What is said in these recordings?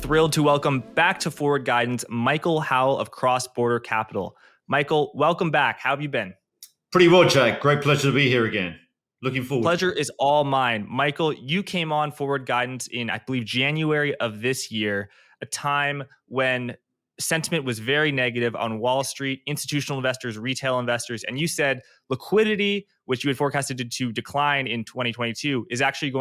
thrilled to welcome back to Forward Guidance, Michael Howell of Crossborder Capital. Michael, welcome back. How have you been? Pretty well, Jack. Great pleasure to be here again. Looking forward. Pleasure is all mine. Michael, you came on Forward Guidance in, I believe, January of this year, a time when sentiment was very negative on Wall Street, institutional investors, retail investors, and you said liquidity, which you had forecasted to decline in 2022, is actually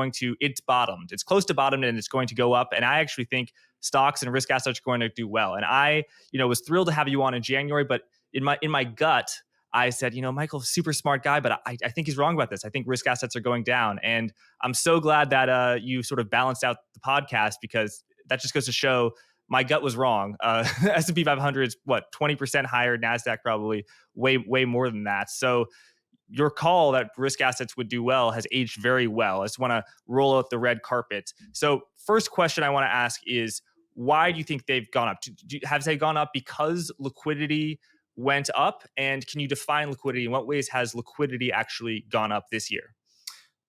it's bottomed. It's close to bottomed and it's going to go up. And I actually think stocks and risk assets are going to do well. And I, was thrilled to have you on in January, but in my gut, I said, Michael's a super smart guy, but I think he's wrong about this. I think risk assets are going down. And I'm so glad that you sort of balanced out the podcast, because that just goes to show my gut was wrong. S&P 500 is 20% higher, NASDAQ probably way more than that. So your call that risk assets would do well has aged very well. I just want to roll out the red carpet. So first question I want to ask is, why do you think they've gone up? Have they gone up because liquidity went up? And can you define liquidity? In what ways has liquidity actually gone up this year?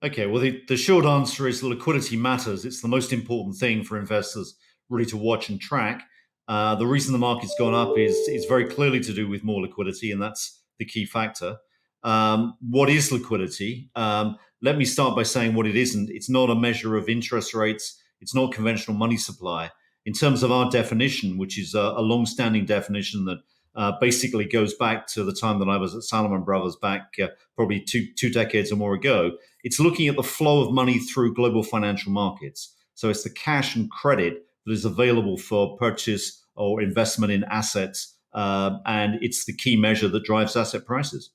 Okay, well, the short answer is liquidity matters. It's the most important thing for investors really to watch and track. The reason the market's gone up is very clearly to do with more liquidity, and that's the key factor. What is liquidity? Let me start by saying what it isn't. It's not a measure of interest rates. It's not conventional money supply. In terms of our definition, which is a long-standing definition that basically goes back to the time that I was at Salomon Brothers back probably two decades or more ago, it's looking at the flow of money through global financial markets. So it's the cash and credit that is available for purchase or investment in assets, and it's the key measure that drives asset prices.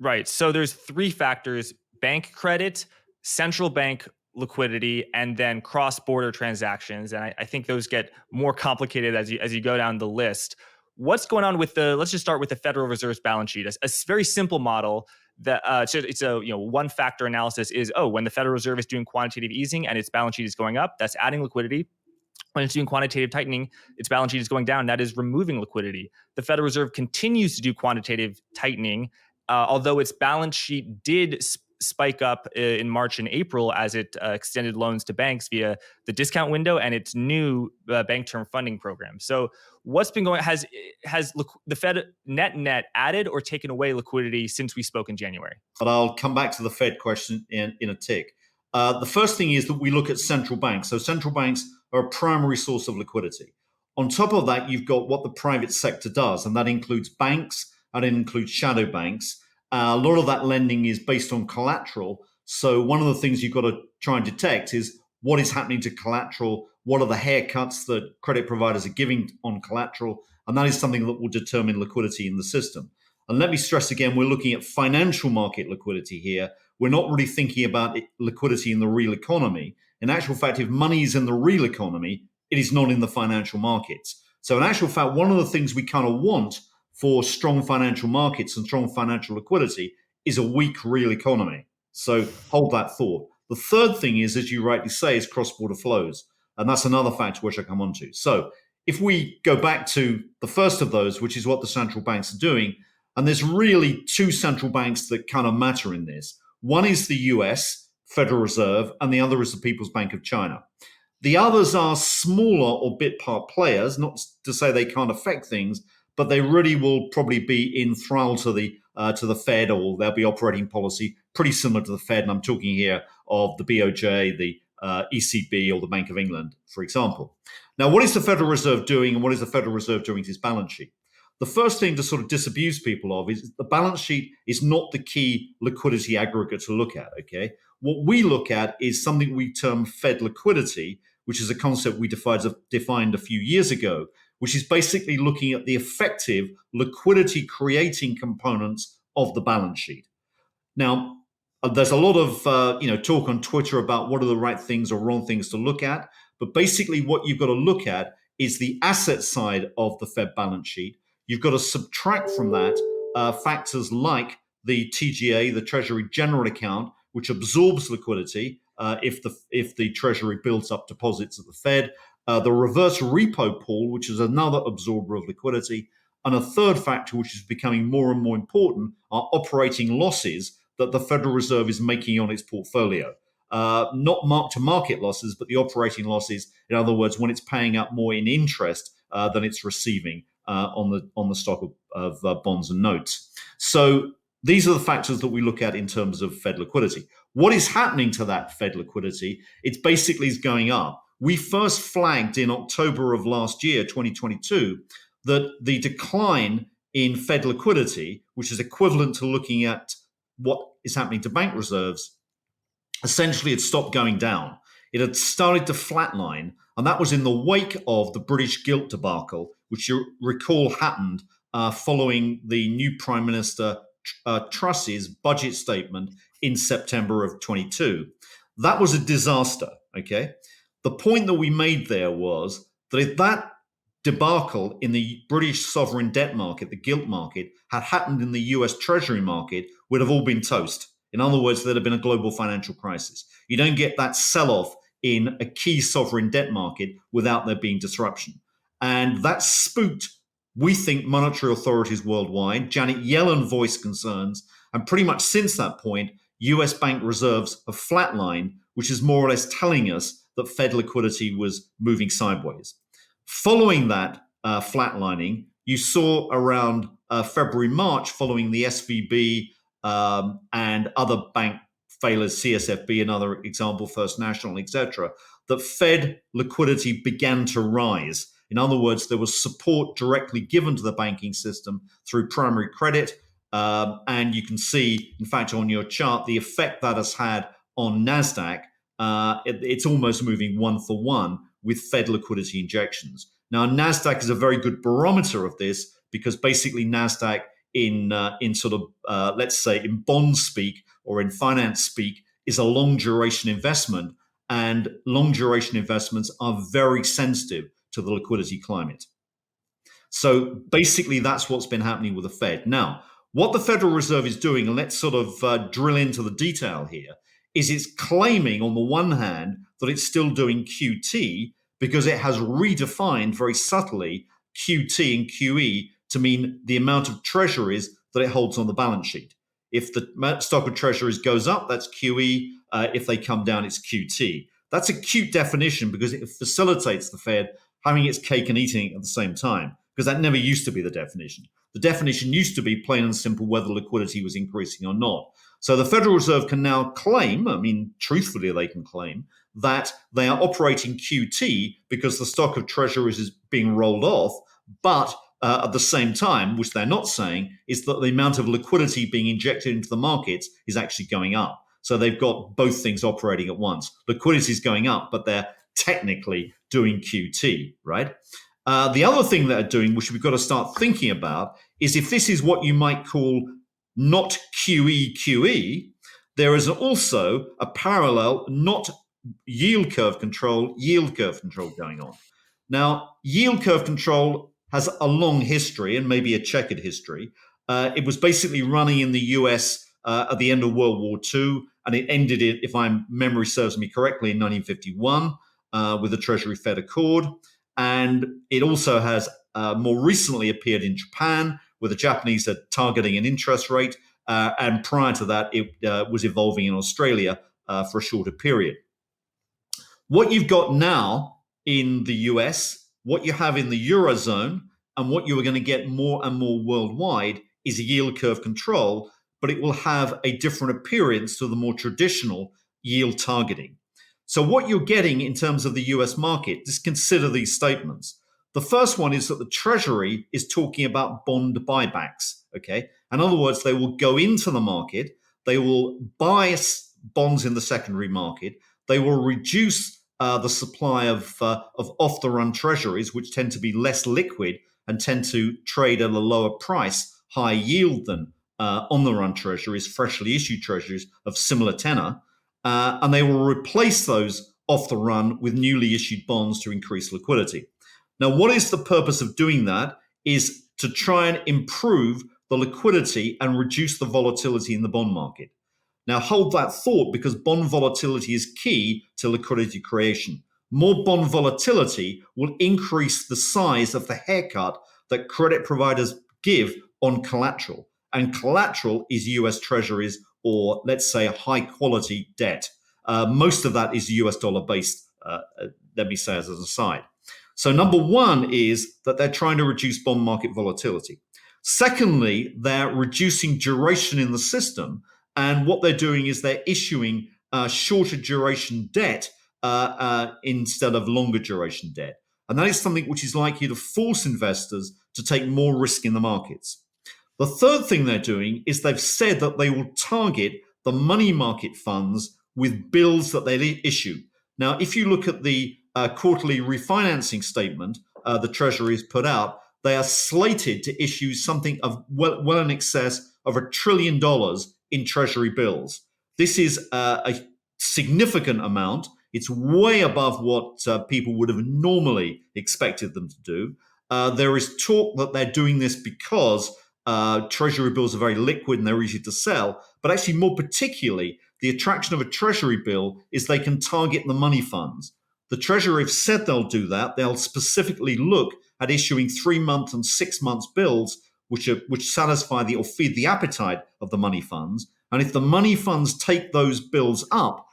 Right. So there's three factors: bank credit, central bank liquidity, and then cross-border transactions. And I think those get more complicated as you go down the list. What's going on with let's just start with the Federal Reserve's balance sheet. A very simple model that it's a one factor analysis is, when the Federal Reserve is doing quantitative easing and its balance sheet is going up, that's adding liquidity. When it's doing quantitative tightening, its balance sheet is going down, that is removing liquidity. The Federal Reserve continues to do quantitative tightening, although its balance sheet did spike up in March and April as it extended loans to banks via the discount window and its new bank term funding program. So what's been going, has the Fed net added or taken away liquidity since we spoke in January? But I'll come back to the Fed question in a tick. The first thing is that we look at central banks. So central banks are a primary source of liquidity. On top of that, you've got what the private sector does, and that includes banks and it includes shadow banks. A lot of that lending is based on collateral. So one of the things you've got to try and detect is what is happening to collateral, what are the haircuts that credit providers are giving on collateral, and that is something that will determine liquidity in the system. And let me stress again, we're looking at financial market liquidity here. We're not really thinking about liquidity in the real economy. In actual fact, if money is in the real economy, it is not in the financial markets. So in actual fact, one of the things we kind of want for strong financial markets and strong financial liquidity is a weak real economy. So hold that thought. The third thing is, as you rightly say, is cross-border flows. And that's another factor which I come on to. So if we go back to the first of those, which is what the central banks are doing, and there's really two central banks that kind of matter in this. One is the US Federal Reserve, and the other is the People's Bank of China. The others are smaller or bit part players, not to say they can't affect things, but they really will probably be in thrall to the Fed, or they'll be operating policy pretty similar to the Fed. And I'm talking here of the BOJ, the ECB, or the Bank of England, for example. Now, what is the Federal Reserve doing, and what is the Federal Reserve doing to its balance sheet? The first thing to sort of disabuse people of is the balance sheet is not the key liquidity aggregate to look at, okay? What we look at is something we term Fed liquidity, which is a concept we defined a few years ago, which is basically looking at the effective liquidity creating components of the balance sheet. Now, there's a lot of talk on Twitter about what are the right things or wrong things to look at, but basically what you've got to look at is the asset side of the Fed balance sheet. You've got to subtract from that factors like the TGA, the Treasury General Account, which absorbs liquidity if the Treasury builds up deposits at the Fed, the reverse repo pool, which is another absorber of liquidity, and a third factor, which is becoming more and more important, are operating losses that the Federal Reserve is making on its portfolio. not mark-to-market losses, but the operating losses. In other words, when it's paying out more in interest than it's receiving on the stock of bonds and notes. So these are the factors that we look at in terms of Fed liquidity. What is happening to that Fed liquidity? It's basically is going up. We first flagged in October of last year, 2022, that the decline in Fed liquidity, which is equivalent to looking at what is happening to bank reserves, essentially had stopped going down. It had started to flatline, and that was in the wake of the British gilt debacle, which you recall happened following the new Prime Minister Truss's budget statement in September of 22. That was a disaster, okay? The point that we made there was that if that debacle in the British sovereign debt market, the gilt market, had happened in the US Treasury market, would have all been toast. In other words, there'd have been a global financial crisis. You don't get that sell-off in a key sovereign debt market without there being disruption. And that spooked, we think, monetary authorities worldwide. Janet Yellen voiced concerns. And pretty much since that point, US bank reserves have flatlined, which is more or less telling us that Fed liquidity was moving sideways. Following that flatlining, you saw around February, March, following the SVB and other bank failures, CSFB, another example, First National, etc., that Fed liquidity began to rise. In other words, there was support directly given to the banking system through primary credit. And you can see, in fact, on your chart, the effect that has had on NASDAQ. It's almost moving one for one with Fed liquidity injections. Now, NASDAQ is a very good barometer of this because basically NASDAQ in sort of, let's say, in bond speak or in finance speak, is a long duration investment. And long duration investments are very sensitive to the liquidity climate. So basically, that's what's been happening with the Fed. Now, what the Federal Reserve is doing, and let's sort of drill into the detail here, is it's claiming on the one hand that it's still doing QT because it has redefined very subtly QT and QE to mean the amount of treasuries that it holds on the balance sheet. If the stock of treasuries goes up, that's QE. If they come down, it's QT. That's a cute definition because it facilitates the Fed having its cake and eating it at the same time, because that never used to be the definition. The definition used to be plain and simple whether liquidity was increasing or not. So the Federal Reserve can now claim, I mean, truthfully, they can claim that they are operating QT because the stock of treasuries is being rolled off, but at the same time, which they're not saying, is that the amount of liquidity being injected into the markets is actually going up. So they've got both things operating at once. Liquidity is going up, but they're technically doing QT, right? The other thing they're doing, which we've got to start thinking about, is if this is what you might call not QE, there is also a parallel, not yield curve control going on. Now, yield curve control has a long history and maybe a checkered history. It was basically running in the US at the end of World War II, and it ended, if my memory serves me correctly, in 1951 with the Treasury Fed Accord. And it also has more recently appeared in Japan, where the Japanese are targeting an interest rate. And prior to that, it was evolving in Australia for a shorter period. What you've got now in the US, what you have in the Eurozone, and what you are going to get more and more worldwide is yield curve control, but it will have a different appearance to the more traditional yield targeting. So what you're getting in terms of the US market, just consider these statements. The first one is that the Treasury is talking about bond buybacks, okay? In other words, they will go into the market, they will buy bonds in the secondary market, they will reduce the supply of off-the-run treasuries, which tend to be less liquid and tend to trade at a lower price, high yield than on-the-run treasuries, freshly issued treasuries of similar tenor. And they will replace those off the run with newly issued bonds to increase liquidity. Now, what is the purpose of doing that is to try and improve the liquidity and reduce the volatility in the bond market. Now, hold that thought because bond volatility is key to liquidity creation. More bond volatility will increase the size of the haircut that credit providers give on collateral. And collateral is US treasuries or, let's say, high quality debt. Most of that is US dollar based, let me say as an aside. So number one is that they're trying to reduce bond market volatility. Secondly, they're reducing duration in the system. And what they're doing is they're issuing shorter duration debt instead of longer duration debt. And that is something which is likely to force investors to take more risk in the markets. The third thing they're doing is they've said that they will target the money market funds with bills that they issue. Now, if you look at the quarterly refinancing statement the Treasury has put out, they are slated to issue something of well in excess of $1 trillion in Treasury bills. This is a significant amount. It's way above what people would have normally expected them to do. There is talk that they're doing this because Treasury bills are very liquid and they're easy to sell. But actually, more particularly, the attraction of a Treasury bill is they can target the money funds. The Treasury have said they'll do that. They'll specifically look at issuing 3-month and 6-month bills, which satisfy or feed the appetite of the money funds. And if the money funds take those bills up,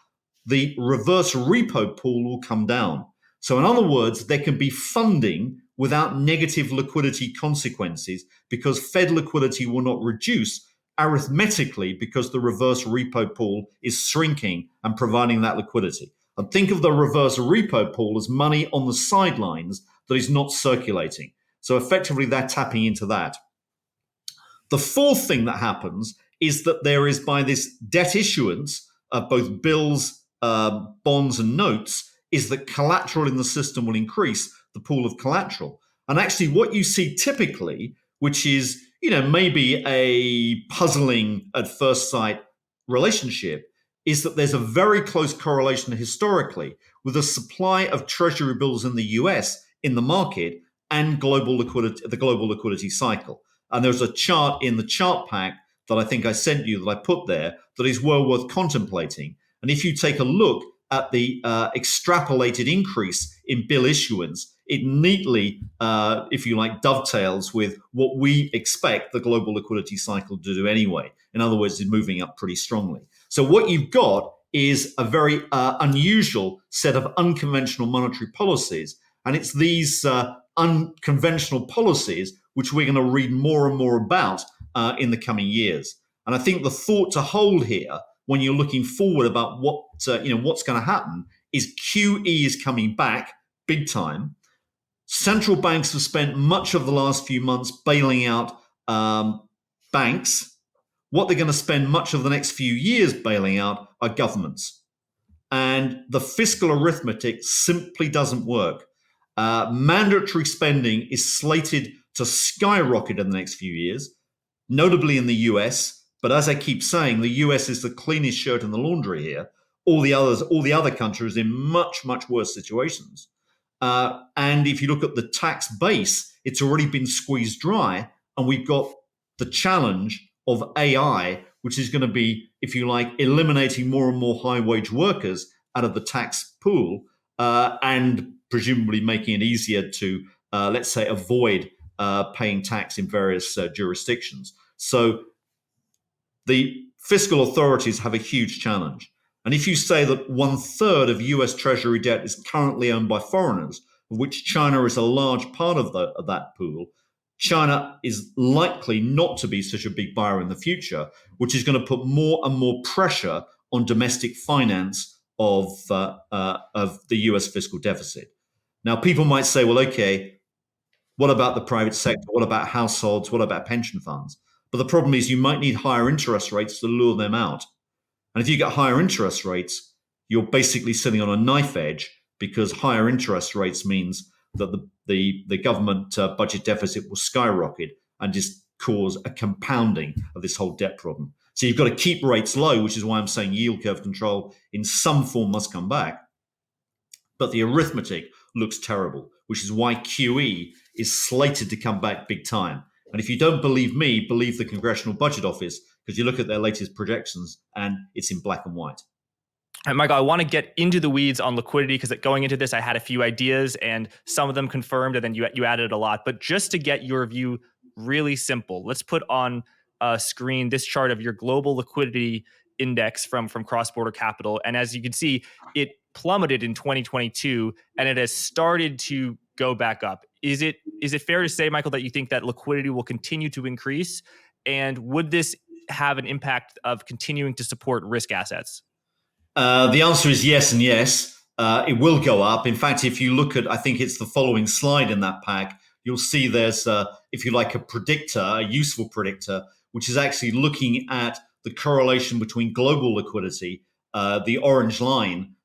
the reverse repo pool will come down. So in other words, there can be funding without negative liquidity consequences because Fed liquidity will not reduce arithmetically because the reverse repo pool is shrinking and providing that liquidity. And think of the reverse repo pool as money on the sidelines that is not circulating. So effectively, they're tapping into that. The fourth thing that happens is that there is, by this debt issuance of both bills, bonds, and notes, is that collateral in the system will increase, the pool of collateral. And actually, what you see typically, which is, maybe a puzzling at first sight relationship, is that there's a very close correlation historically with the supply of Treasury bills in the US in the market and global liquidity, the global liquidity cycle. And there's a chart in the chart pack that I think I sent you that I put there that is well worth contemplating. And if you take a look at the extrapolated increase in bill issuance, it neatly, if you like, dovetails with what we expect the global liquidity cycle to do anyway. In other words, it's moving up pretty strongly. So what you've got is a very unusual set of unconventional monetary policies. And it's these unconventional policies which we're going to read more and more about in the coming years. And I think the thought to hold here when you're looking forward about what's going to happen is QE is coming back big time. Central banks have spent much of the last few months bailing out banks. What they're going to spend much of the next few years bailing out are governments. And the fiscal arithmetic simply doesn't work. Mandatory spending is slated to skyrocket in the next few years, notably in the US. But as I keep saying, the US is the cleanest shirt in the laundry here. All the other countries are in much, much worse situations. And if you look at the tax base, it's already been squeezed dry. And we've got the challenge of AI, which is going to be, if you like, eliminating more and more high-wage workers out of the tax pool and presumably making it easier to, let's say, avoid paying tax in various jurisdictions. So the fiscal authorities have a huge challenge. And if you say that 1/3 of US Treasury debt is currently owned by foreigners, of which China is a large part of that pool, China is likely not to be such a big buyer in the future, which is going to put more and more pressure on domestic finance of the US fiscal deficit. Now, people might say, well, okay, what about the private sector? What about households? What about pension funds? But the problem is you might need higher interest rates to lure them out. And if you get higher interest rates, you're basically sitting on a knife edge because higher interest rates means that the government budget deficit will skyrocket and just cause a compounding of this whole debt problem. So you've got to keep rates low, which is why I'm saying yield curve control in some form must come back. But the arithmetic looks terrible, which is why QE is slated to come back big time. And if you don't believe me, believe the Congressional Budget Office, because you look at their latest projections and it's in black and white. And Michael, I want to get into the weeds on liquidity because going into this, I had a few ideas and some of them confirmed and then you added a lot. But just to get your view really simple, let's put on screen this chart of your global liquidity index from Crossborder Capital. And as you can see, it plummeted in 2022 and it has started to go back up. Is it fair to say, Michael, that you think that liquidity will continue to increase? And would this have an impact of continuing to support risk assets? The answer is yes and yes. It will go up. In fact, if you look at, I think it's the following slide in that pack, you'll see there's, if you like, a predictor, a useful predictor, which is actually looking at the correlation between global liquidity, the orange line,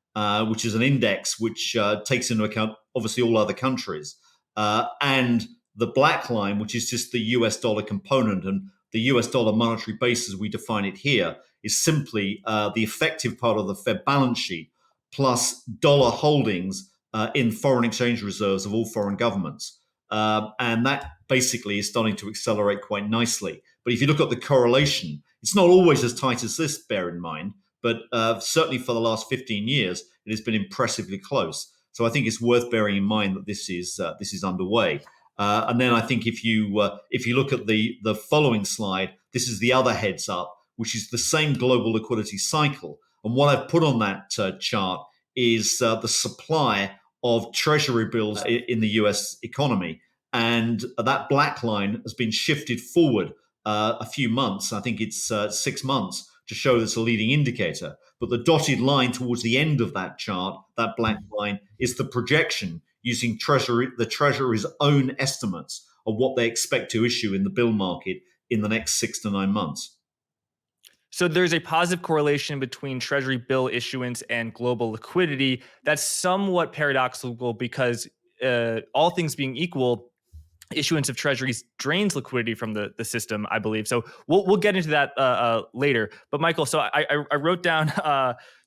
which is an index which takes into account, obviously, all other countries, and the black line, which is just the US dollar component. And the US dollar monetary base, as we define it here, is simply the effective part of the Fed balance sheet plus dollar holdings in foreign exchange reserves of all foreign governments. And that basically is starting to accelerate quite nicely. But if you look at the correlation, it's not always as tight as this, bear in mind, but certainly for the last 15 years, it has been impressively close. So I think it's worth bearing in mind that this is underway. And then I think if you look at the following slide, this is the other heads up, which is the same global liquidity cycle. And what I've put on that chart is the supply of treasury bills in the US economy. And that black line has been shifted forward a few months. I think it's 6 months to show that's a leading indicator. But the dotted line towards the end of that chart, that black line, is the projection using the Treasury's own estimates of what they expect to issue in the bill market in the next 6 to 9 months. So there's a positive correlation between Treasury bill issuance and global liquidity. That's somewhat paradoxical because all things being equal, issuance of treasuries drains liquidity from the system, I believe. So we'll get into that later. But Michael, so I wrote down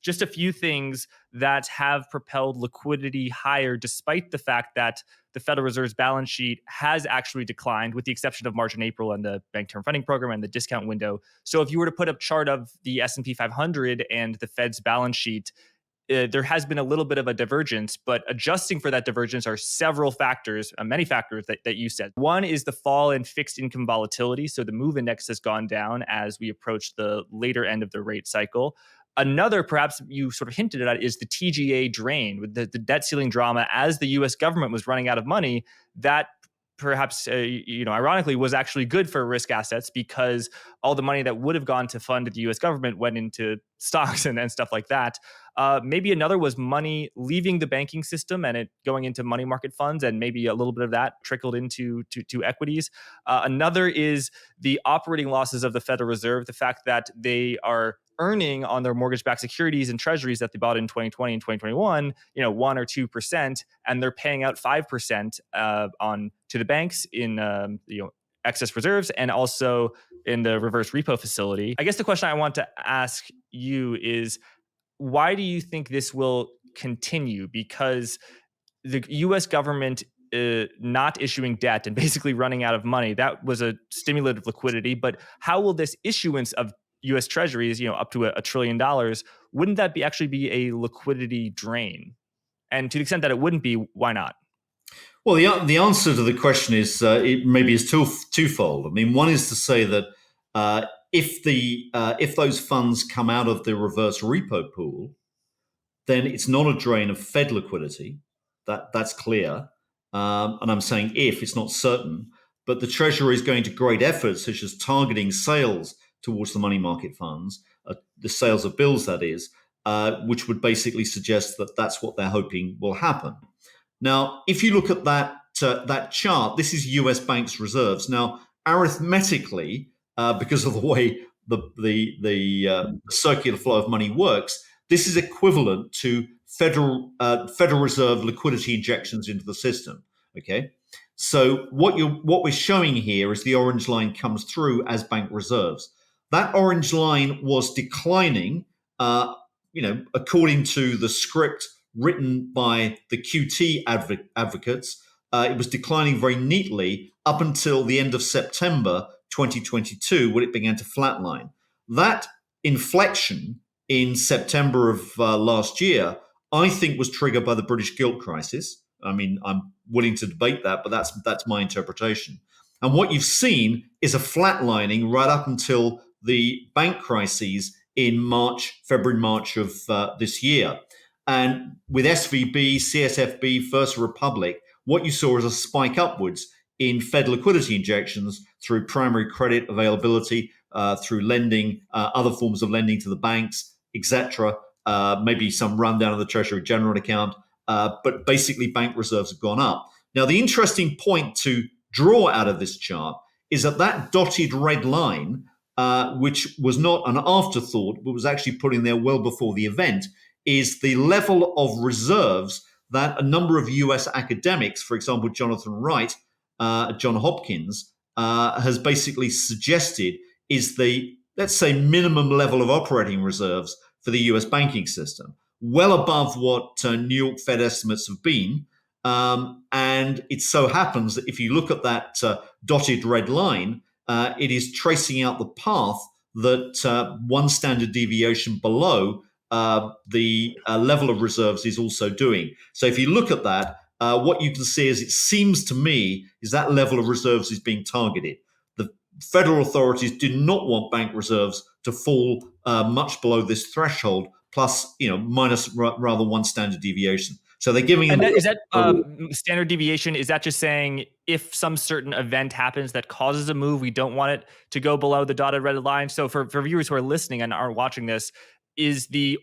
just a few things that have propelled liquidity higher, despite the fact that the Federal Reserve's balance sheet has actually declined, with the exception of March and April and the Bank Term Funding Program and the discount window. So if you were to put a chart of the S&P 500 and the Fed's balance sheet, there has been a little bit of a divergence, but adjusting for that divergence are several factors, many factors that you said. One is the fall in fixed income volatility. So the MOVE index has gone down as we approach the later end of the rate cycle. Another, perhaps you sort of hinted at, is the TGA drain with the debt ceiling drama. As the US government was running out of money, that perhaps, ironically, was actually good for risk assets because all the money that would have gone to fund the US government went into stocks and stuff like that. Maybe another was money leaving the banking system and it going into money market funds, and maybe a little bit of that trickled into to equities. Another is the operating losses of the Federal Reserve, the fact that they are earning on their mortgage-backed securities and treasuries that they bought in 2020 and 2021, 1 or 2%, and they're paying out 5% on to the banks in excess reserves and also in the reverse repo facility. I guess the question I want to ask you is, why do you think this will continue? Because the U.S. government not issuing debt and basically running out of money, that was a stimulative liquidity. But how will this issuance of U.S. treasuries, up to $1 trillion, wouldn't that actually be a liquidity drain? And to the extent that it wouldn't be, why not? Well, the answer to the question is it maybe is twofold. I mean, one is to say that if those funds come out of the reverse repo pool, then it's not a drain of Fed liquidity. That's clear. And I'm saying if, it's not certain. But the Treasury is going to great efforts, such as targeting sales towards the money market funds, the sales of bills, that is, which would basically suggest that that's what they're hoping will happen. Now, if you look at that chart, this is US banks' reserves. Now, arithmetically, because of the way the circular flow of money works, this is equivalent to Federal Reserve liquidity injections into the system. Okay, so what we're showing here is the orange line comes through as bank reserves. That orange line was declining, according to the script written by the QT advocates. It was declining very neatly up until the end of September 2022, when it began to flatline. That inflection in September of last year, I think, was triggered by the British gilt crisis. I mean, I'm willing to debate that, but that's my interpretation. And what you've seen is a flatlining right up until the bank crises in February, March of this year. And with SVB, CSFB, First Republic, what you saw is a spike upwards in Fed liquidity injections through primary credit availability, through lending, other forms of lending to the banks, etc. Maybe some rundown of the Treasury General account, but basically bank reserves have gone up. Now, the interesting point to draw out of this chart is that dotted red line, which was not an afterthought, but was actually put in there well before the event, is the level of reserves that a number of US academics, for example, Jonathan Wright, John Hopkins, has basically suggested is the, let's say, minimum level of operating reserves for the US banking system, well above what New York Fed estimates have been. And it so happens that if you look at that dotted red line, it is tracing out the path that one standard deviation below the level of reserves is also doing. So if you look at that, what you can see is, it seems to me, is that level of reserves is being targeted. The federal authorities do not want bank reserves to fall much below this threshold, plus, minus rather one standard deviation. So they're giving. And is that standard deviation? Is that just saying if some certain event happens that causes a move, we don't want it to go below the dotted red line? So for viewers who are listening and aren't watching this, is the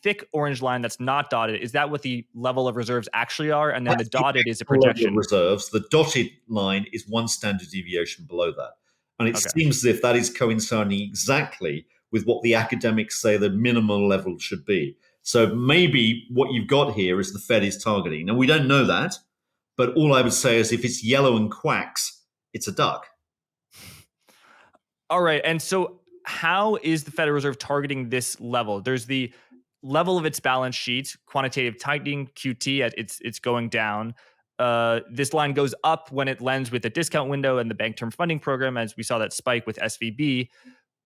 thick orange line that's not dotted, is that what the level of reserves actually are? And then the dotted is a projection. Reserves. The dotted line is one standard deviation below that. And it seems as if that is coinciding exactly with what the academics say the minimal level should be. So maybe what you've got here is the Fed is targeting. Now, we don't know that, but all I would say is if it's yellow and quacks, it's a duck. All right. And so how is the Federal Reserve targeting this level? There's the level of its balance sheet, quantitative tightening, QT, it's going down. This line goes up when it lends with a discount window and the bank term funding program, as we saw that spike with SVB.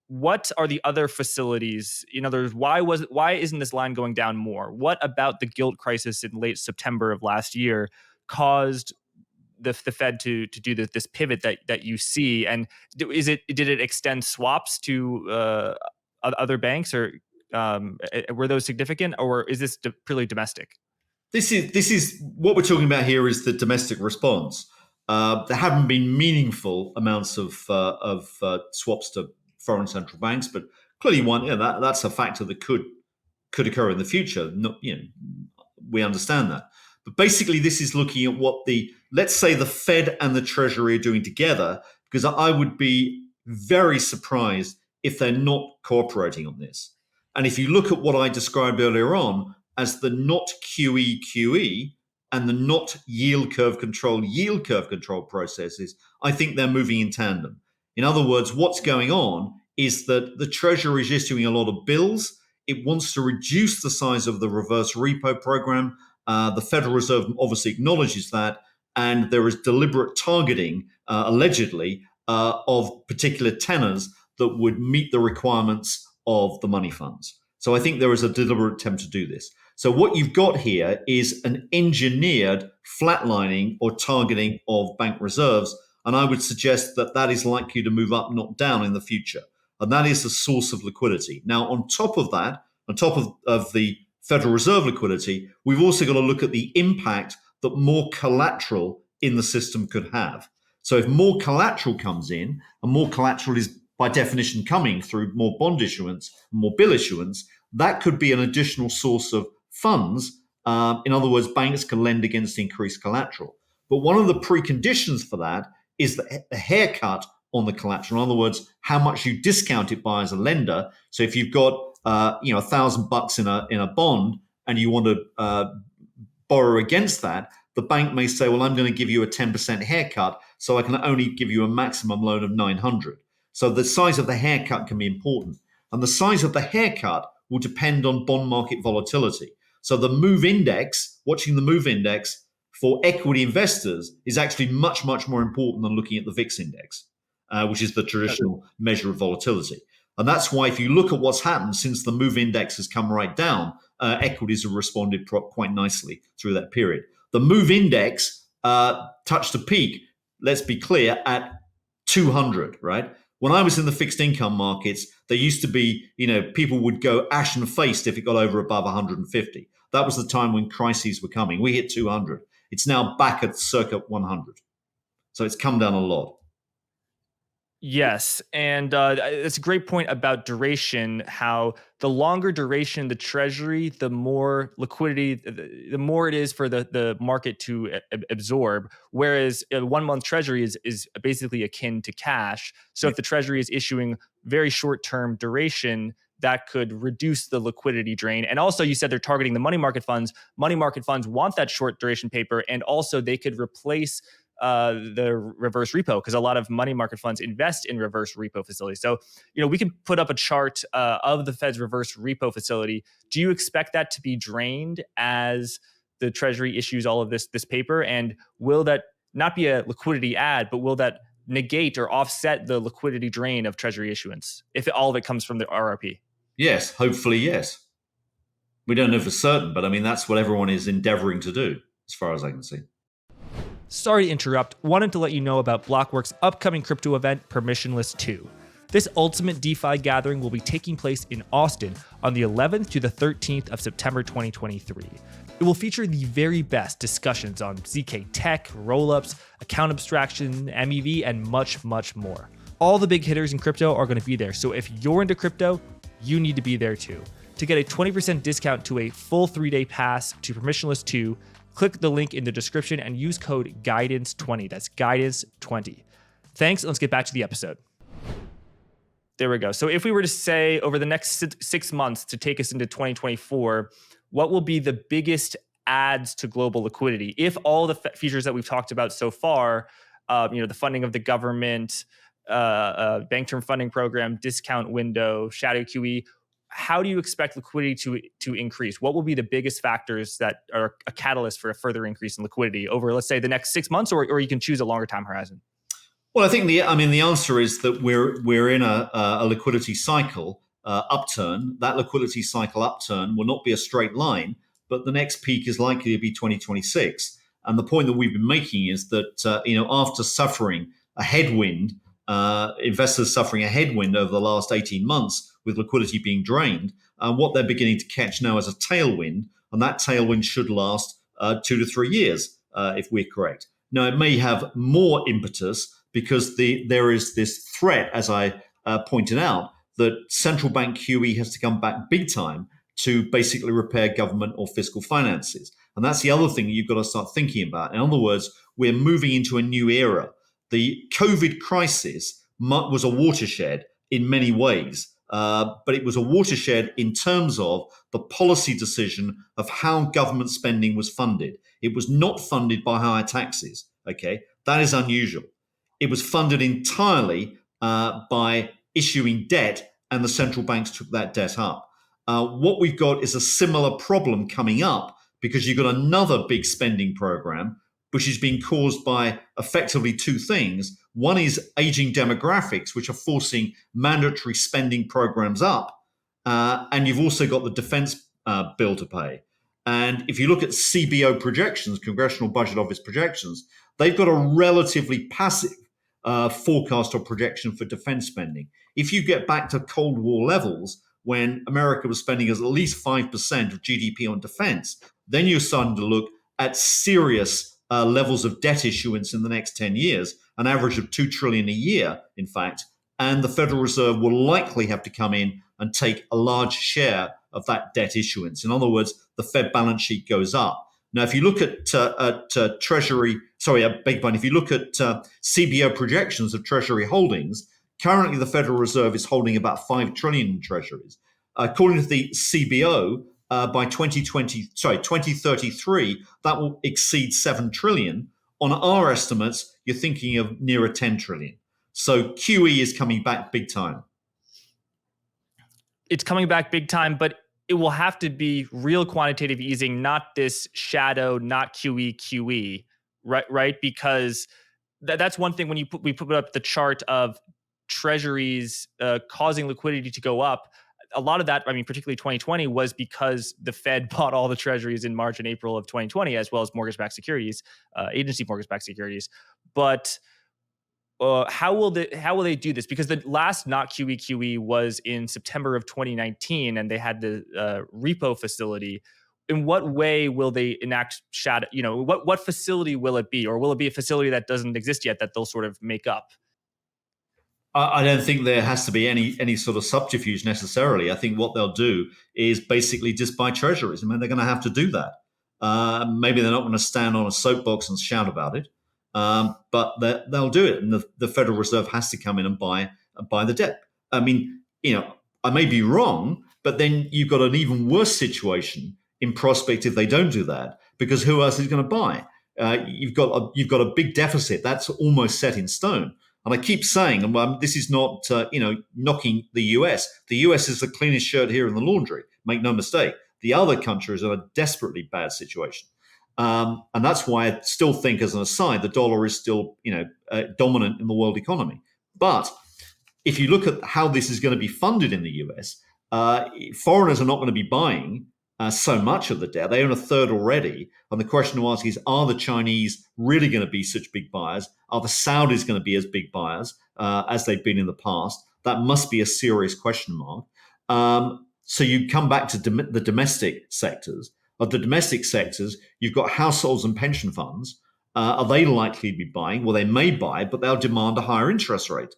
What are the other facilities? In other words, why isn't this line going down more? What about the gilt crisis in late September of last year caused the Fed to do this pivot that you see? And did it extend swaps to other banks, or were those significant, or is this purely domestic? This is what we're talking about here, is the domestic response. There haven't been meaningful amounts of swaps to foreign central banks, but clearly that's a factor that could occur in the future. We understand that. But basically, this is looking at what let's say the Fed and the Treasury are doing together, because I would be very surprised if they're not cooperating on this. And if you look at what I described earlier on as the not QE and the not yield curve control processes, I think they're moving in tandem. In other words, what's going on is that the Treasury is issuing a lot of bills. It wants to reduce the size of the reverse repo program. The Federal Reserve obviously acknowledges that, and there is deliberate targeting, allegedly, of particular tenors that would meet the requirements of the money funds. So I think there is a deliberate attempt to do this. So what you've got here is an engineered flatlining or targeting of bank reserves, and I would suggest that is likely to move up, not down, in the future. And that is the source of liquidity. Now, on top of that, on top of the Federal Reserve liquidity, we've also got to look at the impact that more collateral in the system could have. So if more collateral comes in, and more collateral is by definition coming through more bond issuance, more bill issuance, that could be an additional source of funds. In other words, banks can lend against increased collateral. But one of the preconditions for that is the haircut on the collateral. In other words, how much you discount it by as a lender. So if you've got $1,000 in a bond and you want to borrow against that, the bank may say, well, I'm going to give you a 10% haircut, so I can only give you a maximum loan of 900. So the size of the haircut can be important. And the size of the haircut will depend on bond market volatility. So the MOVE index, watching the MOVE index for equity investors is actually much, much more important than looking at the VIX index, which is the traditional measure of volatility. And that's why if you look at what's happened since the MOVE index has come right down, equities have responded quite nicely through that period. The MOVE index touched a peak, let's be clear, at 200, right? When I was in the fixed income markets, there used to be, people would go ashen faced if it got over above 150. That was the time when crises were coming. We hit 200. It's now back at circa 100. So it's come down a lot. Yes, and it's a great point about duration. How the longer duration the treasury, the more liquidity, the more it is for the market to absorb. Whereas a 1 month treasury is basically akin to cash. So if the treasury is issuing very short term duration, that could reduce the liquidity drain. And also, you said they're targeting the money market funds. Money market funds want that short duration paper, and also they could replace the reverse repo, because a lot of money market funds invest in reverse repo facilities. So, we can put up a chart of the Fed's reverse repo facility. Do you expect that to be drained as the Treasury issues all of this paper? And will that not be a liquidity add, but will that negate or offset the liquidity drain of Treasury issuance if all of it comes from the RRP? Yes, hopefully, yes. We don't know for certain, but I mean, that's what everyone is endeavoring to do, as far as I can see. Sorry to interrupt. Wanted to let you know about Blockworks' upcoming crypto event, Permissionless 2. This ultimate DeFi gathering will be taking place in Austin on the 11th to the 13th of September 2023. It will feature the very best discussions on ZK tech, rollups, account abstraction, MEV, and much, much more. All the big hitters in crypto are going to be there, so if you're into crypto, you need to be there too. To get a 20% discount to a full 3-day pass to Permissionless 2, click the link in the description and use code GUIDANCE20. That's GUIDANCE20. Thanks. Let's get back to the episode. There we go. So if we were to say over the next 6 months to take us into 2024, what will be the biggest adds to global liquidity? If all the features that we've talked about so far, the funding of the government, bank term funding program, discount window, shadow QE, how do you expect liquidity to increase? What will be the biggest factors that are a catalyst for a further increase in liquidity over, let's say, the next 6 months, or you can choose a longer time horizon? Well, I think the answer is that we're in a liquidity cycle upturn. That liquidity cycle upturn will not be a straight line, but the next peak is likely to be 2026. And the point that we've been making is that after suffering a headwind, investors suffering a headwind over the last 18 months with liquidity being drained, what they're beginning to catch now is a tailwind, and that tailwind should last 2 to 3 years, if we're correct. Now, it may have more impetus because there is this threat, as I pointed out, that central bank QE has to come back big time to basically repair government or fiscal finances. And that's the other thing you've got to start thinking about. In other words, we're moving into a new era. The COVID crisis was a watershed in many ways, but it was a watershed in terms of the policy decision of how government spending was funded. It was not funded by higher taxes. Okay, that is unusual. It was funded entirely by issuing debt, and the central banks took that debt up. What we've got is a similar problem coming up because you've got another big spending program, which is being caused by effectively two things. One is aging demographics, which are forcing mandatory spending programs up. And you've also got the defense bill to pay. And if you look at CBO projections, Congressional Budget Office projections, they've got a relatively passive forecast or projection for defense spending. If you get back to Cold War levels, when America was spending at least 5% of GDP on defense, then you're starting to look at serious levels of debt issuance in the next 10 years, an average of $2 trillion a year, in fact. And the Federal Reserve will likely have to come in and take a large share of that debt issuance. In other words, the Fed balance sheet goes up. Now, if you look at Treasury, if you look at CBO projections of Treasury holdings, currently the Federal Reserve is holding about $5 trillion in treasuries. According to the CBO, by 2033, that will exceed $7 trillion. On our estimates, you're thinking of nearer $10 trillion. So QE is coming back big time. It's coming back big time, but it will have to be real quantitative easing, not this shadow, not QE, right? Because that's one thing when we put up the chart of treasuries causing liquidity to go up. A lot of that, particularly 2020, was because the Fed bought all the treasuries in March and April of 2020, as well as mortgage-backed securities, agency mortgage-backed securities. But how will they do this? Because the last not QE was in September of 2019, and they had the repo facility. In what way will they enact shadow? What facility will it be, or will it be a facility that doesn't exist yet that they'll sort of make up? I don't think there has to be any sort of subterfuge necessarily. I think what they'll do is basically just buy treasuries. I mean, they're going to have to do that. Maybe they're not going to stand on a soapbox and shout about it, but they'll do it. And the Federal Reserve has to come in and buy the debt. I mean, I may be wrong, but then you've got an even worse situation in prospect if they don't do that, because who else is going to buy? You've got a big deficit that's almost set in stone. And I keep saying, and this is not knocking the US. The US is the cleanest shirt here in the laundry. Make no mistake. The other countries are in a desperately bad situation, and that's why I still think, as an aside, the dollar is still dominant in the world economy. But if you look at how this is going to be funded in the US, foreigners are not going to be buying so much of the debt. They own a third already. And the question to ask is, are the Chinese really going to be such big buyers? Are the Saudis going to be as big buyers as they've been in the past? That must be a serious question mark. So you come back to the domestic sectors. Of the domestic sectors, you've got households and pension funds. Are they likely to be buying? Well, they may buy, but they'll demand a higher interest rate.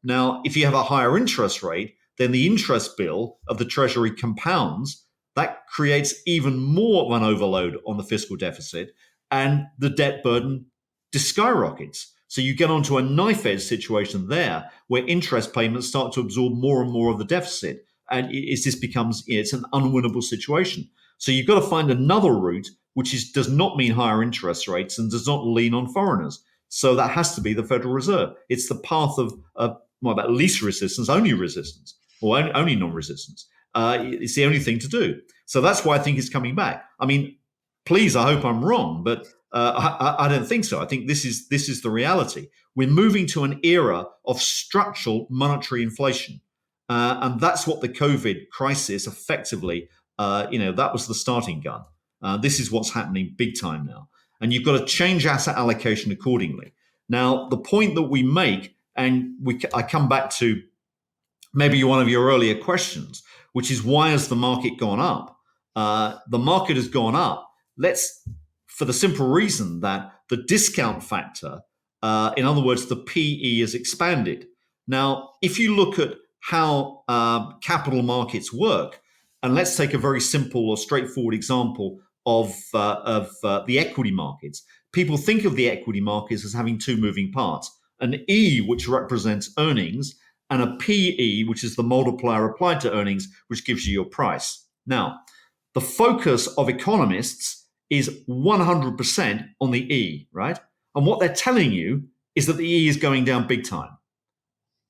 Now, if you have a higher interest rate, then the interest bill of the Treasury compounds. That creates even more of an overload on the fiscal deficit, and the debt burden skyrockets. So you get onto a knife-edge situation there, where interest payments start to absorb more and more of the deficit, and it's an unwinnable situation. So you've got to find another route, which does not mean higher interest rates and does not lean on foreigners. So that has to be the Federal Reserve. It's the path of about least resistance, only resistance, or only non-resistance. It's the only thing to do. So that's why I think it's coming back. I mean, please, I hope I'm wrong, but I don't think so. I think this is the reality. We're moving to an era of structural monetary inflation, and that's what the COVID crisis effectively, that was the starting gun. This is what's happening big time now, and you've got to change asset allocation accordingly. Now, the point that we make, and I come back to maybe one of your earlier questions, which is, why has the market gone up? The market has gone up. For the simple reason that the discount factor, in other words, the PE, has expanded. Now, if you look at how capital markets work, and let's take a very simple or straightforward example of the equity markets. People think of the equity markets as having two moving parts: an E, which represents earnings, and a PE, which is the multiplier applied to earnings, which gives you your price. Now, the focus of economists is 100% on the E, right? And what they're telling you is that the E is going down big time.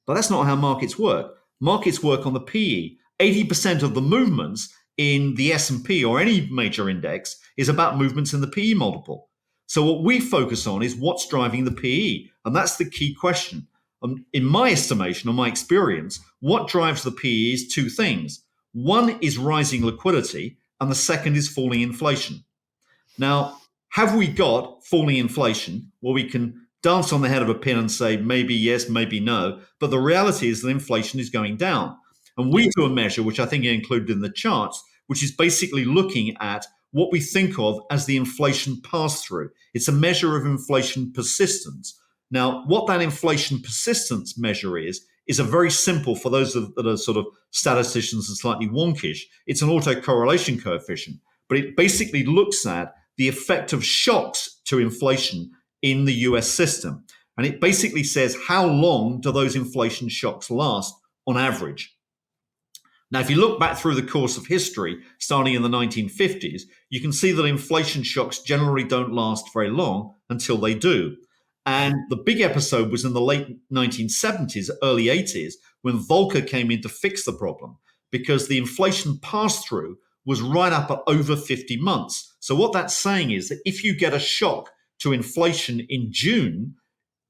But that's not how markets work. Markets work on the PE. 80% of the movements in the S&P or any major index is about movements in the PE multiple. So what we focus on is what's driving the PE. And that's the key question. In my estimation, or my experience, what drives the PE is two things. One is rising liquidity, and the second is falling inflation. Now, have we got falling inflation? Well, we can dance on the head of a pin and say maybe yes, maybe no, but the reality is that inflation is going down. And we do a measure, which I think are included in the charts, which is basically looking at what we think of as the inflation pass-through. It's a measure of inflation persistence. Now, what that inflation persistence measure is a very simple, for those that are sort of statisticians and slightly wonkish, it's an autocorrelation coefficient, but it basically looks at the effect of shocks to inflation in the US system. And it basically says, how long do those inflation shocks last on average? Now, if you look back through the course of history, starting in the 1950s, you can see that inflation shocks generally don't last very long until they do. And the big episode was in the late 1970s, early 80s, when Volcker came in to fix the problem, because the inflation pass-through was right up at over 50 months. So what that's saying is that if you get a shock to inflation in June,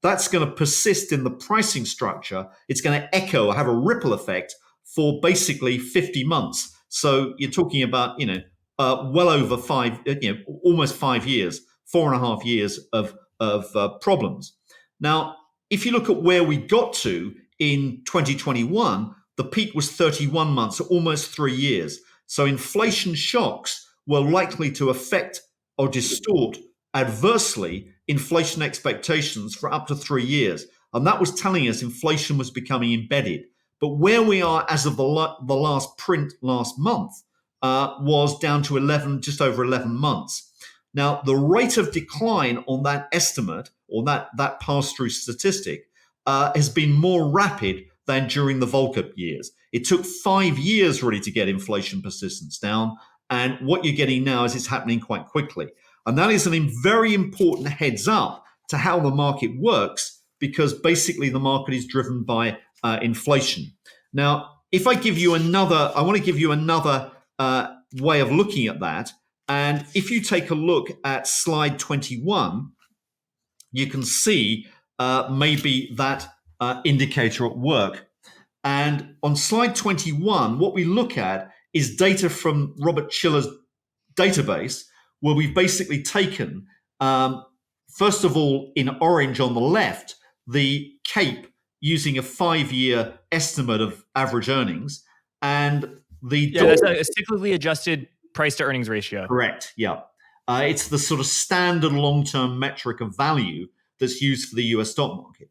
that's going to persist in the pricing structure. It's going to echo, have a ripple effect for basically 50 months. So you're talking about, well over almost 5 years, 4.5 years of problems. Now, if you look at where we got to in 2021, the peak was 31 months, so almost 3 years. So inflation shocks were likely to affect or distort adversely inflation expectations for up to 3 years. And that was telling us inflation was becoming embedded. But where we are as of the last print last month was down to 11, just over 11 months. Now, the rate of decline on that estimate or that pass-through statistic has been more rapid than during the Volcker years. It took 5 years really to get inflation persistence down. And what you're getting now is it's happening quite quickly. And that is a very important heads up to how the market works, because basically the market is driven by inflation. Now, if I give you another, I want to give you another way of looking at that. And if you take a look at slide 21, you can see maybe that indicator at work. And on slide 21, what we look at is data from Robert Shiller's database, where we've basically taken, first of all, in orange on the left, the CAPE using a 5-year estimate of average earnings, and that's a cyclically adjusted price to earnings ratio. Correct. Yeah. It's the sort of standard long-term metric of value that's used for the US stock market.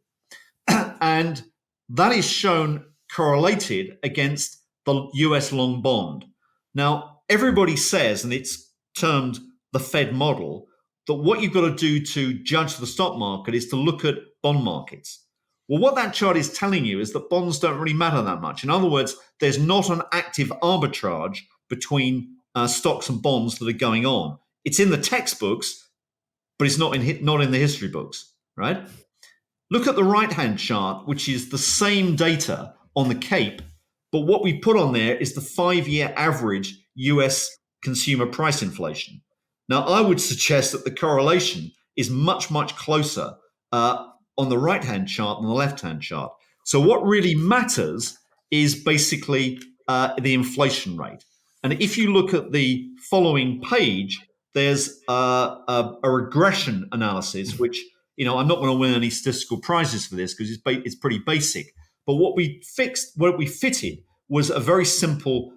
And that is shown correlated against the US long bond. Now, everybody says, and it's termed the Fed model, that what you've got to do to judge the stock market is to look at bond markets. Well, what that chart is telling you is that bonds don't really matter that much. In other words, there's not an active arbitrage between stocks and bonds that are going on. It's in the textbooks, but it's not in the history books, right? Look at the right-hand chart, which is the same data on the CAPE, but what we put on there is the 5-year average US consumer price inflation. Now, I would suggest that the correlation is much, much closer on the right-hand chart than the left-hand chart. So what really matters is basically the inflation rate. And if you look at the following page, there's a regression analysis, which, I'm not going to win any statistical prizes for this because it's pretty basic. But what we fitted was a very simple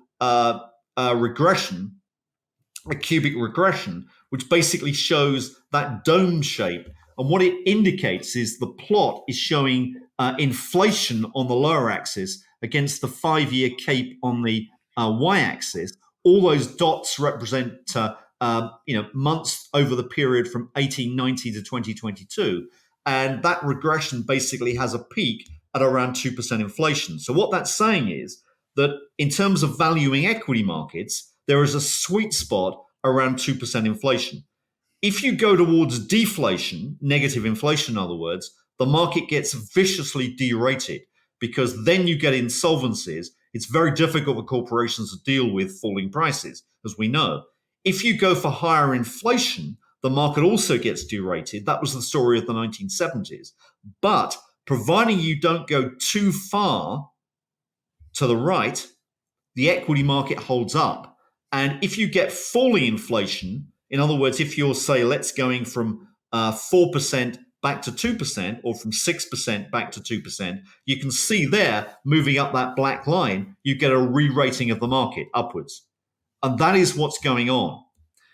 regression, a cubic regression, which basically shows that dome shape. And what it indicates is the plot is showing inflation on the lower axis against the 5-year CAPE on the y-axis. All those dots represent months over the period from 1890 to 2022. And that regression basically has a peak at around 2% inflation. So what that's saying is that in terms of valuing equity markets, there is a sweet spot around 2% inflation. If you go towards deflation, negative inflation, in other words, the market gets viciously derated, because then you get insolvencies. It's very difficult for corporations to deal with falling prices, as we know. If you go for higher inflation, the market also gets derated. That was the story of the 1970s. But providing you don't go too far to the right, the equity market holds up. And if you get falling inflation, in other words, if you're, say, let's going from 4% back to 2%, or from 6% back to 2%, you can see there, moving up that black line, you get a re-rating of the market upwards. And that is what's going on.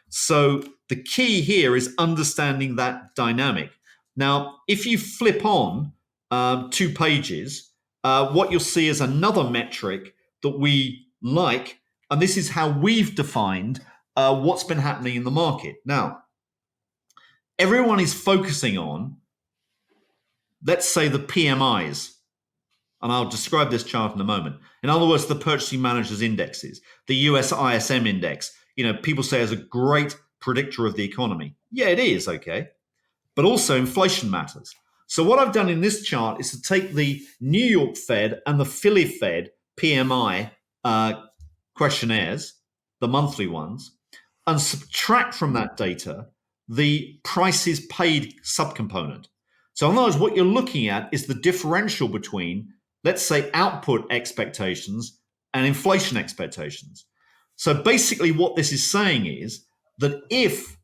So the key here is understanding that dynamic. Now, if you flip on 2 pages, what you'll see is another metric that we like, and this is how we've defined what's been happening in the market. Now, everyone is focusing on, let's say, the PMIs, and I'll describe this chart in a moment. In other words, the purchasing managers' indexes, the US ISM index, people say is a great predictor of the economy. Yeah, it is, okay. But also inflation matters. So what I've done in this chart is to take the New York Fed and the Philly Fed PMI questionnaires, the monthly ones, and subtract from that data the prices paid subcomponent. So in other words, what you're looking at is the differential between, let's say, output expectations and inflation expectations. So basically what this is saying is that if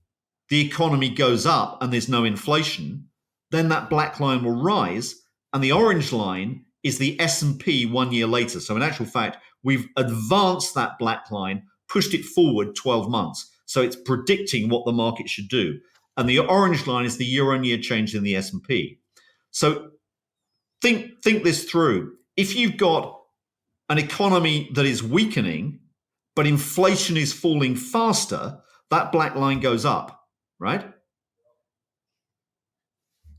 the economy goes up and there's no inflation, then that black line will rise. and the orange line is the S&P 1 year later. So in actual fact, we've advanced that black line, pushed it forward 12 months. So it's predicting what the market should do. And the orange line is the year-on-year change in the S&P. So think this through. If you've got an economy that is weakening, but inflation is falling faster, that black line goes up, right?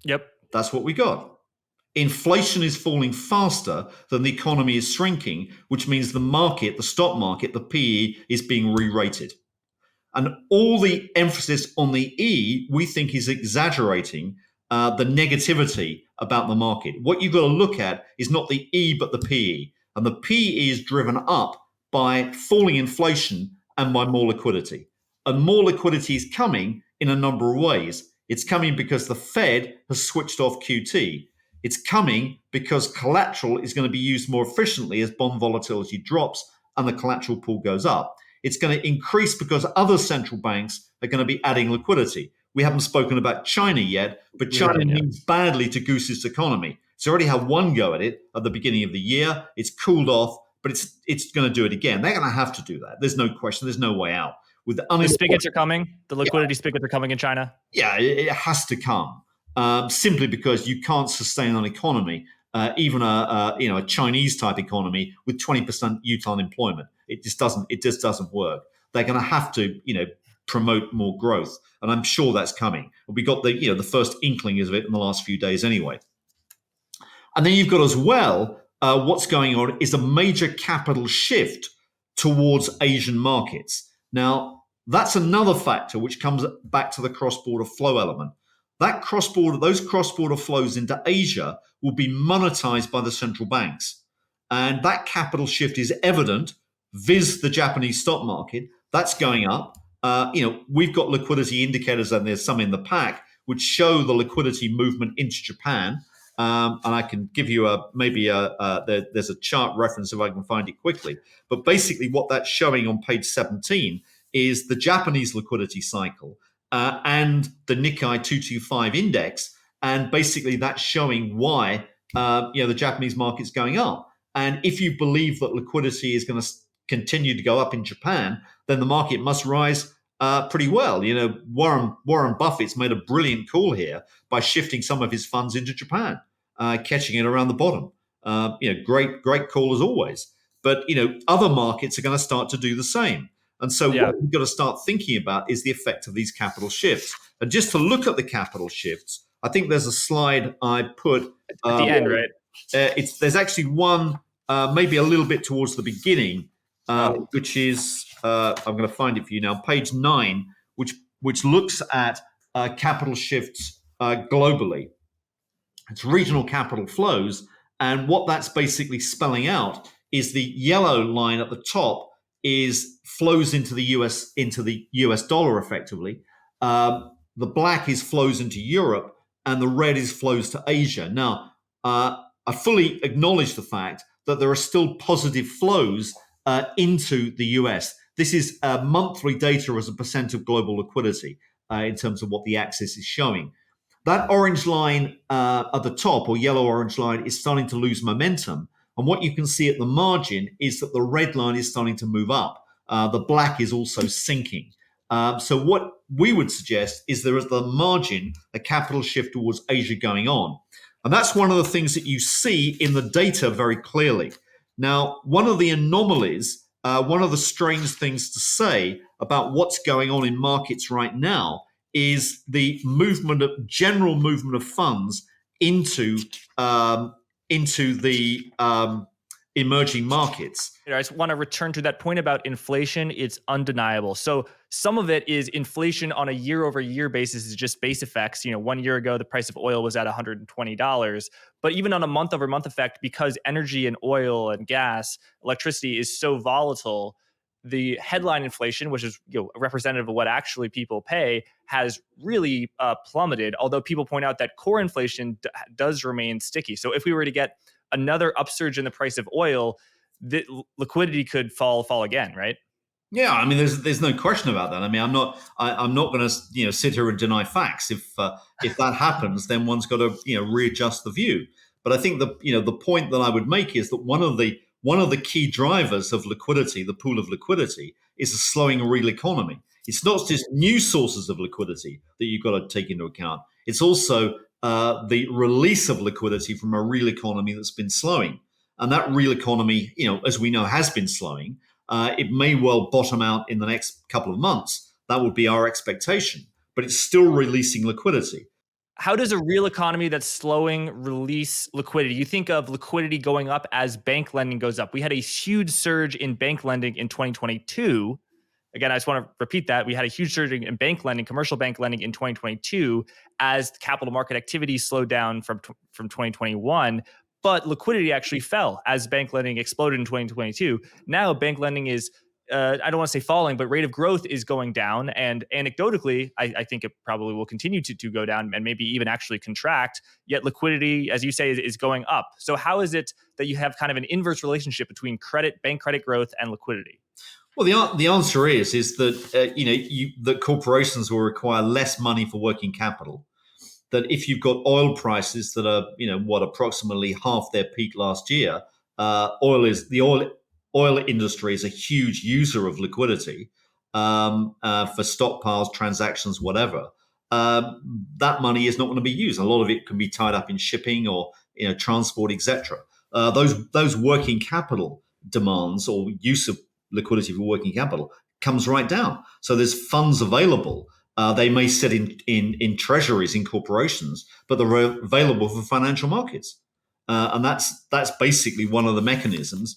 Yep. That's what we got. Inflation is falling faster than the economy is shrinking, which means the market, the stock market, the PE is being re-rated. And all the emphasis on the E, we think, is exaggerating the negativity about the market. What you've got to look at is not the E, but the PE. And the PE is driven up by falling inflation and by more liquidity. And more liquidity is coming in a number of ways. It's coming because the Fed has switched off QT. It's coming because collateral is going to be used more efficiently as bond volatility drops and the collateral pool goes up. It's going to increase because other central banks are going to be adding liquidity. We haven't spoken about China yet, but China needs badly to goose its economy. It's already had one go at it at the beginning of the year. It's cooled off, but it's going to do it again. They're going to have to do that. There's no question. There's no way out. With the spigots are coming. The liquidity spigots are coming in China. Yeah, it has to come. Simply because you can't sustain an economy, even a Chinese type economy with 20% youth unemployment. It just doesn't work. They're going to have to promote more growth, and I'm sure that's coming. We got the first inkling of it in the last few days anyway. And then you've got as well what's going on is a major capital shift towards Asian markets. Now that's another factor which comes back to the cross-border flow element. Those cross-border flows into Asia will be monetized by the central banks. And that capital shift is evident, viz. The Japanese stock market. That's going up. We've got liquidity indicators, and there's some in the pack, which show the liquidity movement into Japan. And I can give you there's a chart reference if I can find it quickly. But basically what that's showing on page 17 is the Japanese liquidity cycle. And the Nikkei 225 index, and basically that's showing why the Japanese market's going up. And if you believe that liquidity is going to continue to go up in Japan, then the market must rise pretty well. Warren Buffett's made a brilliant call here by shifting some of his funds into Japan, catching it around the bottom. Great call as always. But other markets are going to start to do the same. And so what we've got to start thinking about is the effect of these capital shifts. And just to look at the capital shifts, I think there's a slide I put at the end, right? There's actually one maybe a little bit towards the beginning, which is I'm going to find it for you now, page 9, which looks at capital shifts globally. It's regional capital flows, and what that's basically spelling out is the yellow line at the top is flows into the US dollar effectively. The black is flows into Europe, and the red is flows to Asia. Now, I fully acknowledge the fact that there are still positive flows into the US. This is monthly data as a percent of global liquidity in terms of what the axis is showing. That orange line at the top, or yellow-orange line, is starting to lose momentum. And what you can see at the margin is that the red line is starting to move up. The black is also sinking. So what we would suggest is there is the margin, a capital shift towards Asia going on. And that's one of the things that you see in the data very clearly. Now, one of the anomalies, one of the strange things to say about what's going on in markets right now is the general movement of funds into the emerging markets. I just want to return to that point about inflation. It's undeniable. So some of it is inflation on a year-over-year basis is just base effects. 1 year ago, the price of oil was at $120. But even on a month-over-month effect, because energy and oil and gas, electricity is so volatile, the headline inflation, which is representative of what actually people pay, has really plummeted. Although people point out that core inflation does remain sticky. So if we were to get another upsurge in the price of oil, the liquidity could fall again, right? Yeah, I mean, there's no question about that. I mean, I'm not going to sit here and deny facts. If that happens, then one's got to readjust the view. But I think the point that I would make is that one of the key drivers of liquidity, the pool of liquidity, is a slowing real economy. It's not just new sources of liquidity that you've got to take into account. It's also the release of liquidity from a real economy that's been slowing. And that real economy, as we know, has been slowing. It may well bottom out in the next couple of months. That would be our expectation. But it's still releasing liquidity. How does a real economy that's slowing release liquidity? You think of liquidity going up as bank lending goes up. We had a huge surge in bank lending in 2022. Again, I just want to repeat that. We had a huge surge in bank lending, commercial bank lending in 2022 as capital market activity slowed down from 2021. But liquidity actually fell as bank lending exploded in 2022. Now bank lending is, I don't want to say falling, but rate of growth is going down. And anecdotally, I think it probably will continue to go down and maybe even actually contract. Yet liquidity, as you say, is going up. So how is it that you have kind of an inverse relationship between bank credit growth and liquidity? Well, the answer is that that corporations will require less money for working capital. That if you've got oil prices that are approximately half their peak last year, oil industry is a huge user of liquidity for stockpiles, transactions, whatever. That money is not going to be used. A lot of it can be tied up in shipping or transport, etc. Those working capital demands or use of liquidity for working capital comes right down. So there's funds available. They may sit in treasuries in corporations, but they're available for financial markets. And that's basically one of the mechanisms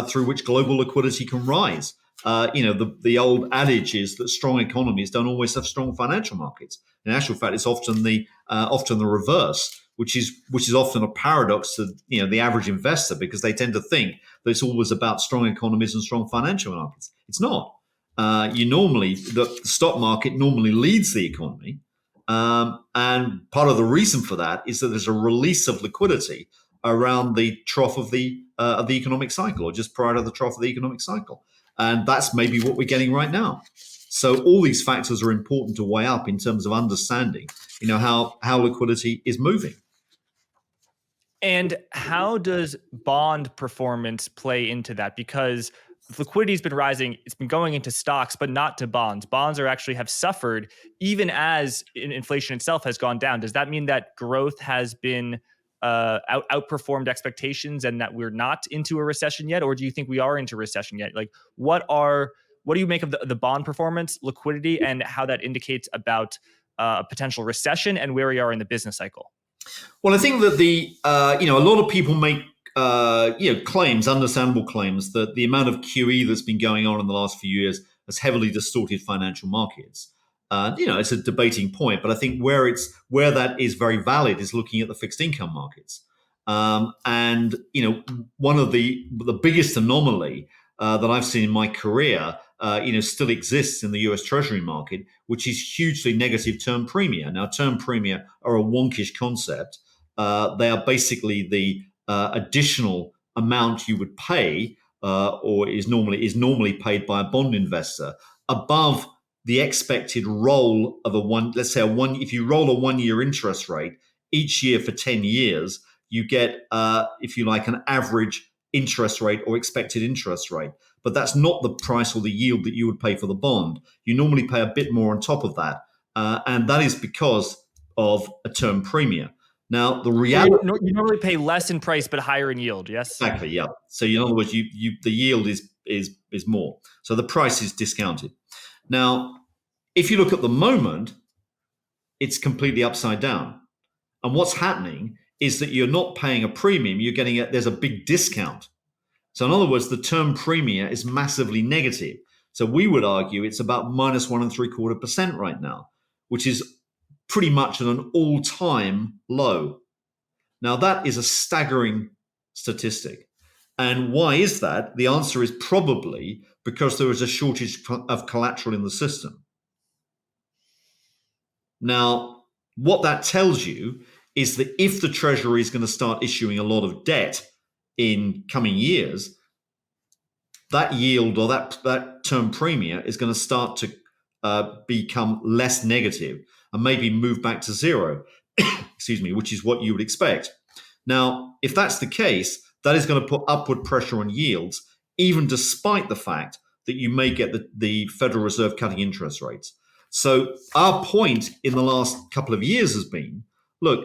through which global liquidity can rise. The old adage is that strong economies don't always have strong financial markets. In actual fact, it's often the reverse, which is often a paradox to the average investor, because they tend to think that it's always about strong economies and strong financial markets. It's not. The stock market normally leads the economy, and part of the reason for that is that there's a release of liquidity around the trough of the economic cycle, or just prior to the trough of the economic cycle, and that's maybe what we're getting right now. So all these factors are important to weigh up in terms of understanding, how liquidity is moving. And how does bond performance play into that? Because liquidity has been rising, it's been going into stocks, but not to bonds. Bonds have suffered even as inflation itself has gone down. Does that mean that growth has been outperformed expectations and that we're not into a recession yet? Or do you think we are into recession yet? Like, what do you make of the bond performance, liquidity, and how that indicates about a potential recession and where we are in the business cycle? Well, I think that a lot of people make claims, understandable claims, that the amount of QE that's been going on in the last few years has heavily distorted financial markets. It's a debating point, but I think where that is very valid is looking at the fixed income markets. And one of the biggest anomaly that I've seen in my career, still exists in the US Treasury market, which is hugely negative term premia. Now, term premia are a wonkish concept. They are basically the additional amount you would pay, or is normally paid by a bond investor above the expected roll of if you roll a 1 year interest rate each year for 10 years, you get, if you like, an average interest rate or expected interest rate. But that's not the price or the yield that you would pay for the bond. You normally pay a bit more on top of that. And that is because of a term premium. Now, the reality... You normally pay less in price, but higher in yield, yes? Exactly, yeah. So in other words, the yield is more. So the price is discounted. Now, if you look at the moment, it's completely upside down. And what's happening is that you're not paying a premium, there's a big discount. So in other words, the term premium is massively negative. So we would argue it's about minus 1.75% right now, which is pretty much at an all-time low. Now that is a staggering statistic. And why is that? The answer is probably because there is a shortage of collateral in the system. Now, what that tells you is that if the Treasury is going to start issuing a lot of debt in coming years, that yield or that term premium is going to start to become less negative and maybe move back to zero, excuse me, which is what you would expect. Now, if that's the case, that is going to put upward pressure on yields, even despite the fact that you may get the Federal Reserve cutting interest rates. So our point in the last couple of years has been, look,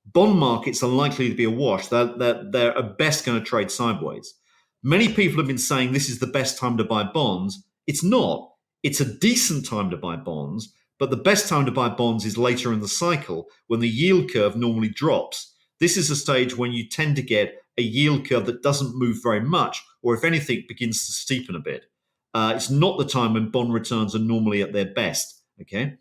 bond markets are likely to be a wash. They're at best going to trade sideways. Many people have been saying this is the best time to buy bonds. It's not. It's a decent time to buy bonds, but the best time to buy bonds is later in the cycle when the yield curve normally drops. This is a stage when you tend to get a yield curve that doesn't move very much, or if anything, begins to steepen a bit. It's not the time when bond returns are normally at their best. Okay.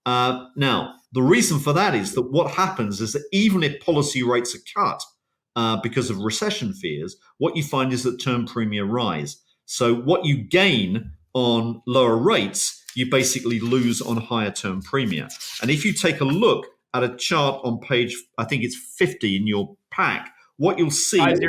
Now, the reason for that is that what happens is that even if policy rates are cut because of recession fears, what you find is that term premia rise. So what you gain on lower rates, you basically lose on higher term premia. And if you take a look at a chart on page, I think it's 50 in your pack, what you'll see 50.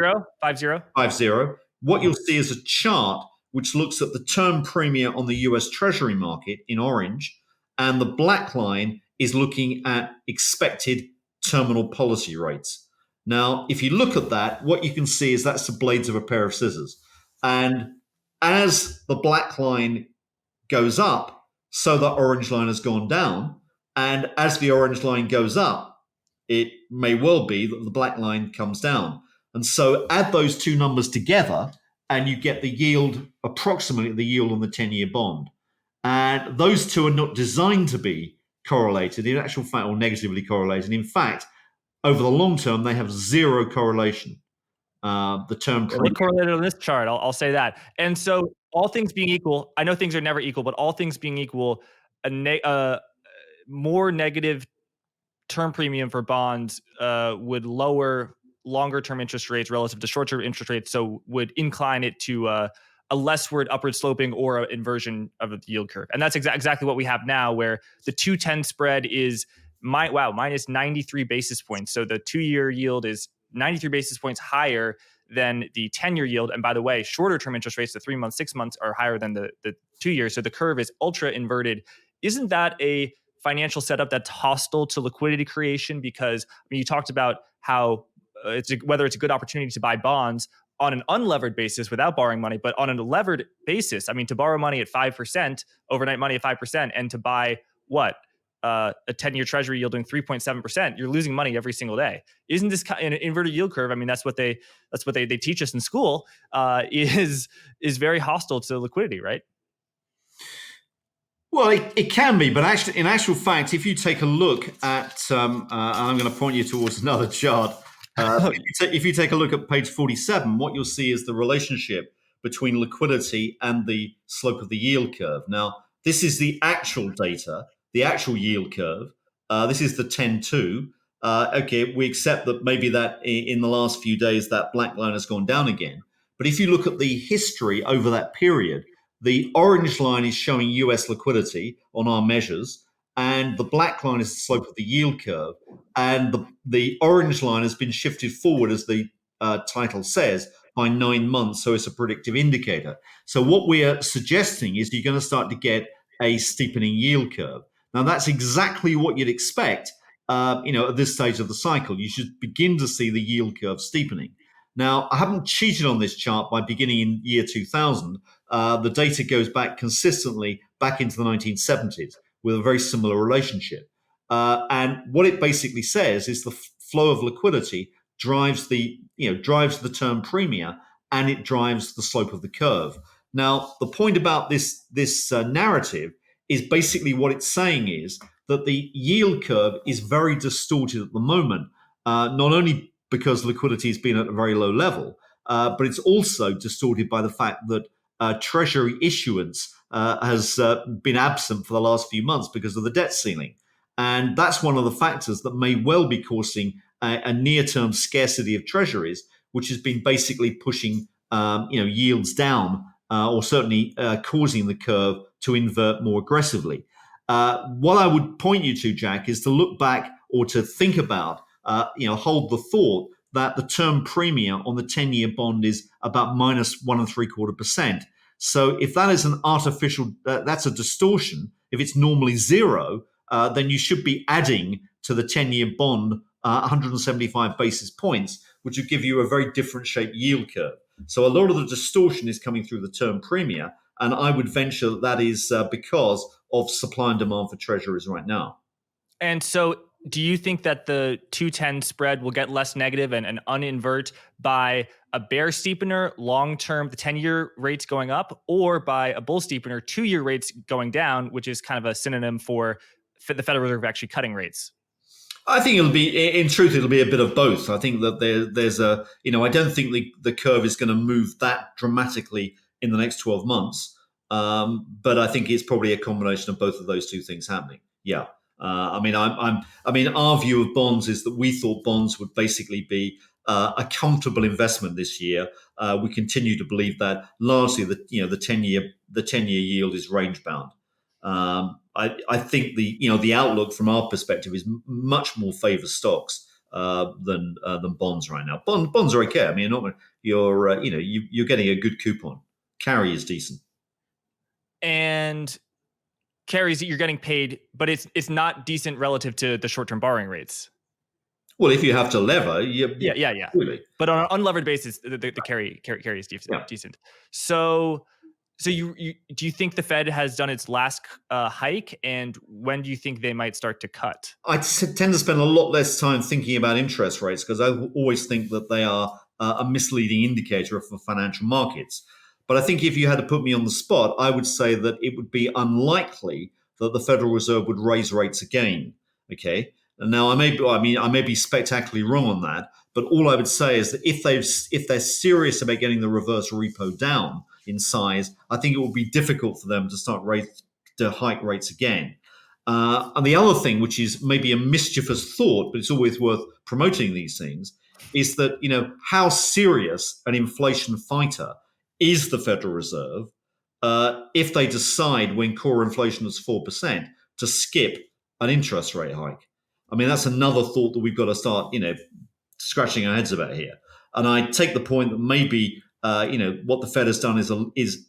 What you'll see is a chart which looks at the term premia on the US Treasury market in orange, and the black line is looking at expected terminal policy rates. Now, if you look at that, what you can see is that's the blades of a pair of scissors. And as the black line goes up, so the orange line has gone down. And as the orange line goes up, it may well be that the black line comes down. And so add those two numbers together, and you get the yield, approximately the yield on the 10-year bond. And those two are not designed to be correlated, in actual fact, or negatively correlated. In fact, over the long term, they have zero correlation. The term They look correlated on this chart. I'll say that. And so, all things being equal, I know things are never equal, but all things being equal, a more negative term premium for bonds would lower longer term interest rates relative to short term interest rates, so would incline it to a lessward upward sloping or an inversion of the yield curve. And that's exactly what we have now, where the 2-10 spread is minus 93 basis points. So the 2-year yield is 93 basis points higher than the 10-year yield. And by the way, shorter term interest rates, the 3 months, 6 months, are higher than the 2 years. So the curve is ultra inverted. Isn't that a financial setup that's hostile to liquidity creation? Because you talked about how whether it's a good opportunity to buy bonds on an unlevered basis without borrowing money, but on a levered basis, to borrow money at 5%, overnight money at 5%, and to buy what? A 10-year treasury yielding 3.7%, you're losing money every single day. Isn't this an inverted yield curve? That's what they teach us in school. Is very hostile to liquidity, right? Well, it can be, but actually, in actual fact, if you take a look at, and I'm going to point you towards another chart. If you take a look at page 47, what you'll see is the relationship between liquidity and the slope of the yield curve. Now, this is the actual data, the actual yield curve. This is the 10-2. Okay, we accept that maybe that in the last few days that black line has gone down again. But if you look at the history over that period, the orange line is showing US liquidity on our measures, and the black line is the slope of the yield curve. And the orange line has been shifted forward, as the title says, by 9 months. So it's a predictive indicator. So what we are suggesting is you're going to start to get a steepening yield curve. Now, that's exactly what you'd expect, at this stage of the cycle. You should begin to see the yield curve steepening. Now, I haven't cheated on this chart by beginning in year 2000. The data goes back consistently back into the 1970s with a very similar relationship. And what it basically says is the flow of liquidity drives the term premia, and it drives the slope of the curve. Now, the point about this narrative is basically what it's saying is that the yield curve is very distorted at the moment, not only because liquidity has been at a very low level, but it's also distorted by the fact that Treasury issuance has been absent for the last few months because of the debt ceiling. And that's one of the factors that may well be causing a near-term scarcity of treasuries, which has been basically pushing yields down, or certainly causing the curve to invert more aggressively. What I would point you to, Jack, is to look back or to think about, hold the thought that the term premia on the 10-year bond is about minus 1.75%. So if that is an artificial, that's a distortion. If it's normally zero, then you should be adding to the 10-year bond 175 basis points, which would give you a very different shaped yield curve. So a lot of the distortion is coming through the term premia, and I would venture that is because of supply and demand for treasuries right now. And so do you think that the 210 spread will get less negative and uninvert by a bear steepener long-term, the 10-year rates going up, or by a bull steepener, 2-year rates going down, which is kind of a synonym for the Federal Reserve actually cutting rates? I think in truth, it'll be a bit of both. I think that there's a, I don't think the curve is going to move that dramatically in the next 12 months. But I think it's probably a combination of both of those two things happening. Yeah. I mean, our view of bonds is that we thought bonds would basically be a comfortable investment this year. We continue to believe that largely the 10-year yield is range bound. I think the outlook from our perspective is much more favor stocks than bonds right now. Bonds are okay. I mean, you're getting a good coupon. Carry is decent, and carries that you're getting paid, but it's not decent relative to the short-term borrowing rates. Well, if you have to lever, yeah. Really. But on an unlevered basis, the carry is decent. So you do you think the Fed has done its last hike, and when do you think they might start to cut? I tend to spend a lot less time thinking about interest rates because I always think that they are a misleading indicator for financial markets. But I think if you had to put me on the spot, I would say that it would be unlikely that the Federal Reserve would raise rates again. Okay. And now I may be spectacularly wrong on that, but all I would say is that if they're serious about getting the reverse repo down in size, I think it will be difficult for them to hike rates again. And the other thing, which is maybe a mischievous thought, but it's always worth promoting these things, is that how serious an inflation fighter is the Federal Reserve if they decide when core inflation is 4% to skip an interest rate hike. I mean, that's another thought that we've got to start, scratching our heads about here. And I take the point that maybe, what the Fed has done is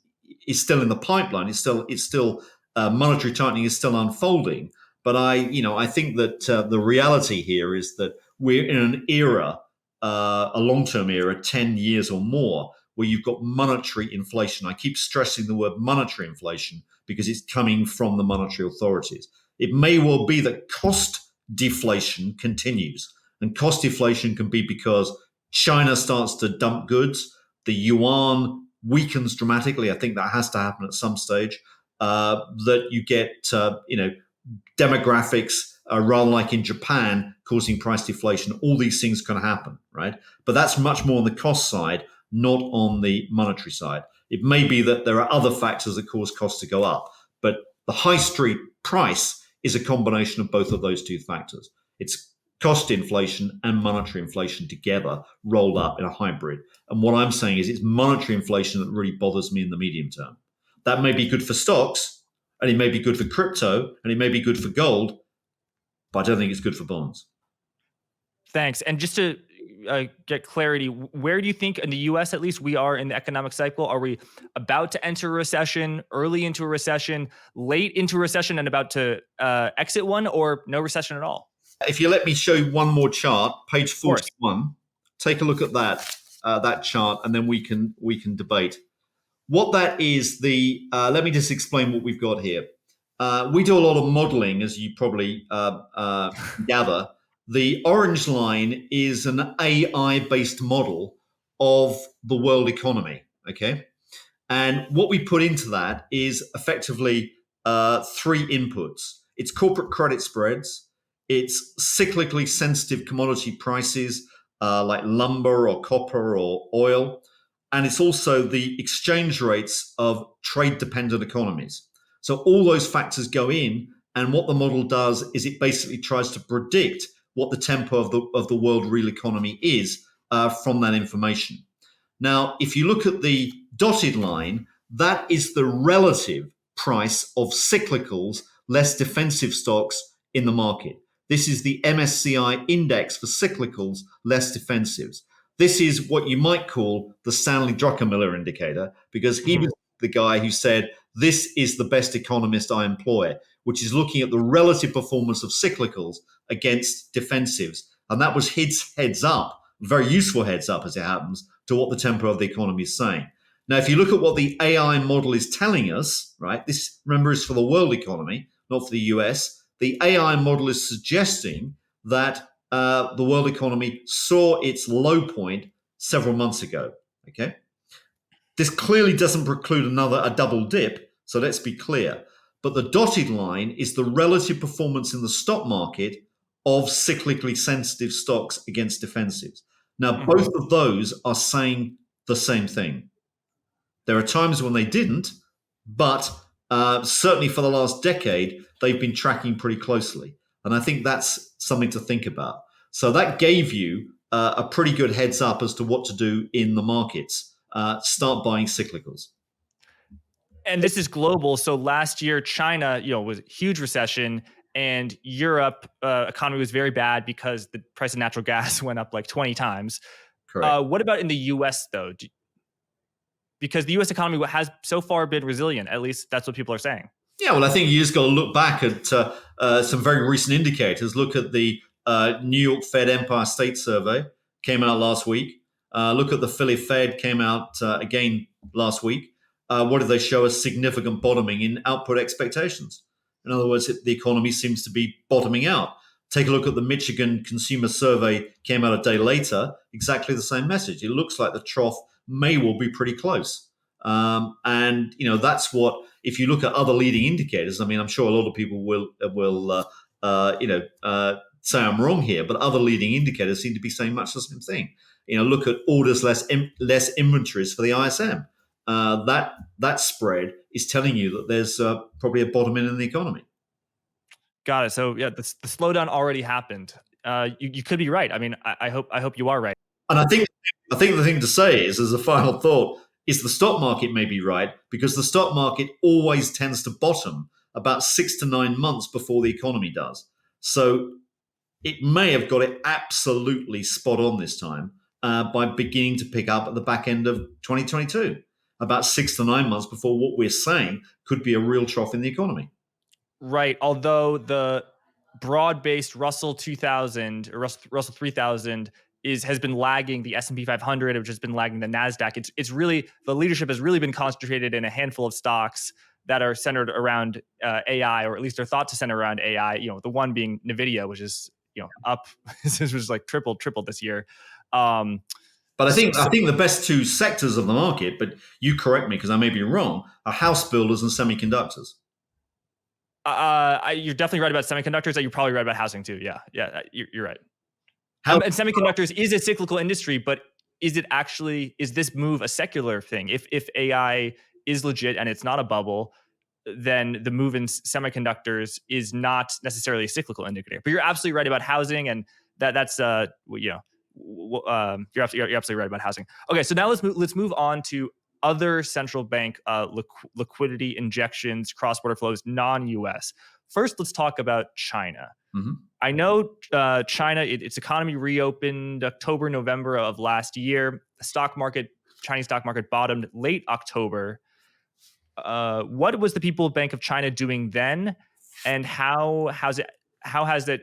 still in the pipeline. It's still monetary tightening is still unfolding. But I think that the reality here is that we're in an era, a long-term era, 10 years or more, where you've got monetary inflation. I keep stressing the word monetary inflation because it's coming from the monetary authorities. It may well be that cost deflation continues. And cost deflation can be because China starts to dump goods, the yuan weakens dramatically. I think that has to happen at some stage. That you get, demographics, rather like in Japan, causing price deflation. All these things can happen, right? But that's much more on the cost side, not on the monetary side. It may be that there are other factors that cause costs to go up, but the high street price is a combination of both of those two factors. It's cost inflation and monetary inflation together rolled up in a hybrid. And what I'm saying is it's monetary inflation that really bothers me in the medium term. That may be good for stocks, and it may be good for crypto, and it may be good for gold, but I don't think it's good for bonds. Thanks. And just to get clarity, where do you think, in the U.S. at least, we are in the economic cycle? Are we about to enter a recession, early into a recession, late into a recession, and about to exit one, or no recession at all? If you let me show you one more chart, page 41, take a look at that chart, and then we can debate. What that is, let me just explain what we've got here. We do a lot of modeling, as you probably gather. The orange line is an AI-based model of the world economy, okay? And what we put into that is effectively 3 inputs. It's corporate credit spreads, it's cyclically sensitive commodity prices like lumber or copper or oil, and it's also the exchange rates of trade-dependent economies. So all those factors go in, and what the model does is it basically tries to predict what the tempo of the world real economy is from that information. Now, if you look at the dotted line, that is the relative price of cyclicals, less defensive stocks in the market. This is the MSCI index for cyclicals, less defensives. This is what you might call the Stanley Druckenmiller indicator, because he was the guy who said, this is the best economist I employ, which is looking at the relative performance of cyclicals against defensives. And that was his heads up, very useful heads up as it happens, to what the tempo of the economy is saying. Now, if you look at what the AI model is telling us, right, this, remember, is for the world economy, not for the US. The AI model is suggesting that the world economy saw its low point several months ago. Okay, this clearly doesn't preclude a double dip. So let's be clear. But the dotted line is the relative performance in the stock market of cyclically sensitive stocks against defensives. Now, both of those are saying the same thing. There are times when they didn't, but certainly for the last decade, they've been tracking pretty closely. And I think that's something to think about. So that gave you a pretty good heads up as to what to do in the markets. Start buying cyclicals. And this is global. So last year, China, was a huge recession, and Europe economy was very bad because the price of natural gas went up like 20 times. Correct. What about in the U.S. though? Because the U.S. economy has so far been resilient. At least that's what people are saying. Yeah, well, I think you just got to look back at some very recent indicators. Look at the New York Fed Empire State Survey, came out last week. Look at the Philly Fed, came out again last week. What did they show? A significant bottoming in output expectations. In other words, the economy seems to be bottoming out. Take a look at the Michigan Consumer Survey, came out a day later, exactly the same message. It looks like the trough may well be pretty close. And, that's what, if you look at other leading indicators, I mean, I'm sure a lot of people will say I'm wrong here, but other leading indicators seem to be saying much the same thing. Look at orders less inventories for the ISM. That spread is telling you that there's probably a bottoming in the economy. Got it. So yeah, the slowdown already happened. You could be right. I mean, I hope you are right. And I think the thing to say is, as a final thought, is the stock market may be right, because the stock market always tends to bottom about 6 to 9 months before the economy does. So it may have got it absolutely spot on this time by beginning to pick up at the back end of 2022, about 6 to 9 months before what we're saying could be a real trough in the economy. Right. Although the broad-based Russell 2000 or Russell 3000 has been lagging the S&P 500, which has been lagging the NASDAQ. It's really, the leadership has really been concentrated in a handful of stocks that are centered around AI, or at least are thought to center around AI. The one being NVIDIA, which is up, this was like tripled this year. But I think the best two sectors of the market, but you correct me because I may be wrong, are house builders and semiconductors. You're definitely right about semiconductors. You're probably right about housing too. Yeah, you're right. And semiconductors is a cyclical industry, but is this move a secular thing? If AI is legit and it's not a bubble, then the move in semiconductors is not necessarily a cyclical indicator. But you're absolutely right about housing, and that's you're absolutely right about housing. Okay, so now let's move on to other central bank liquidity injections, cross-border flows, non-US. First, let's talk about China. Mm-hmm. I know China, its economy reopened October, November of last year. The Chinese stock market bottomed late October. What was the People's Bank of China doing then, and how has it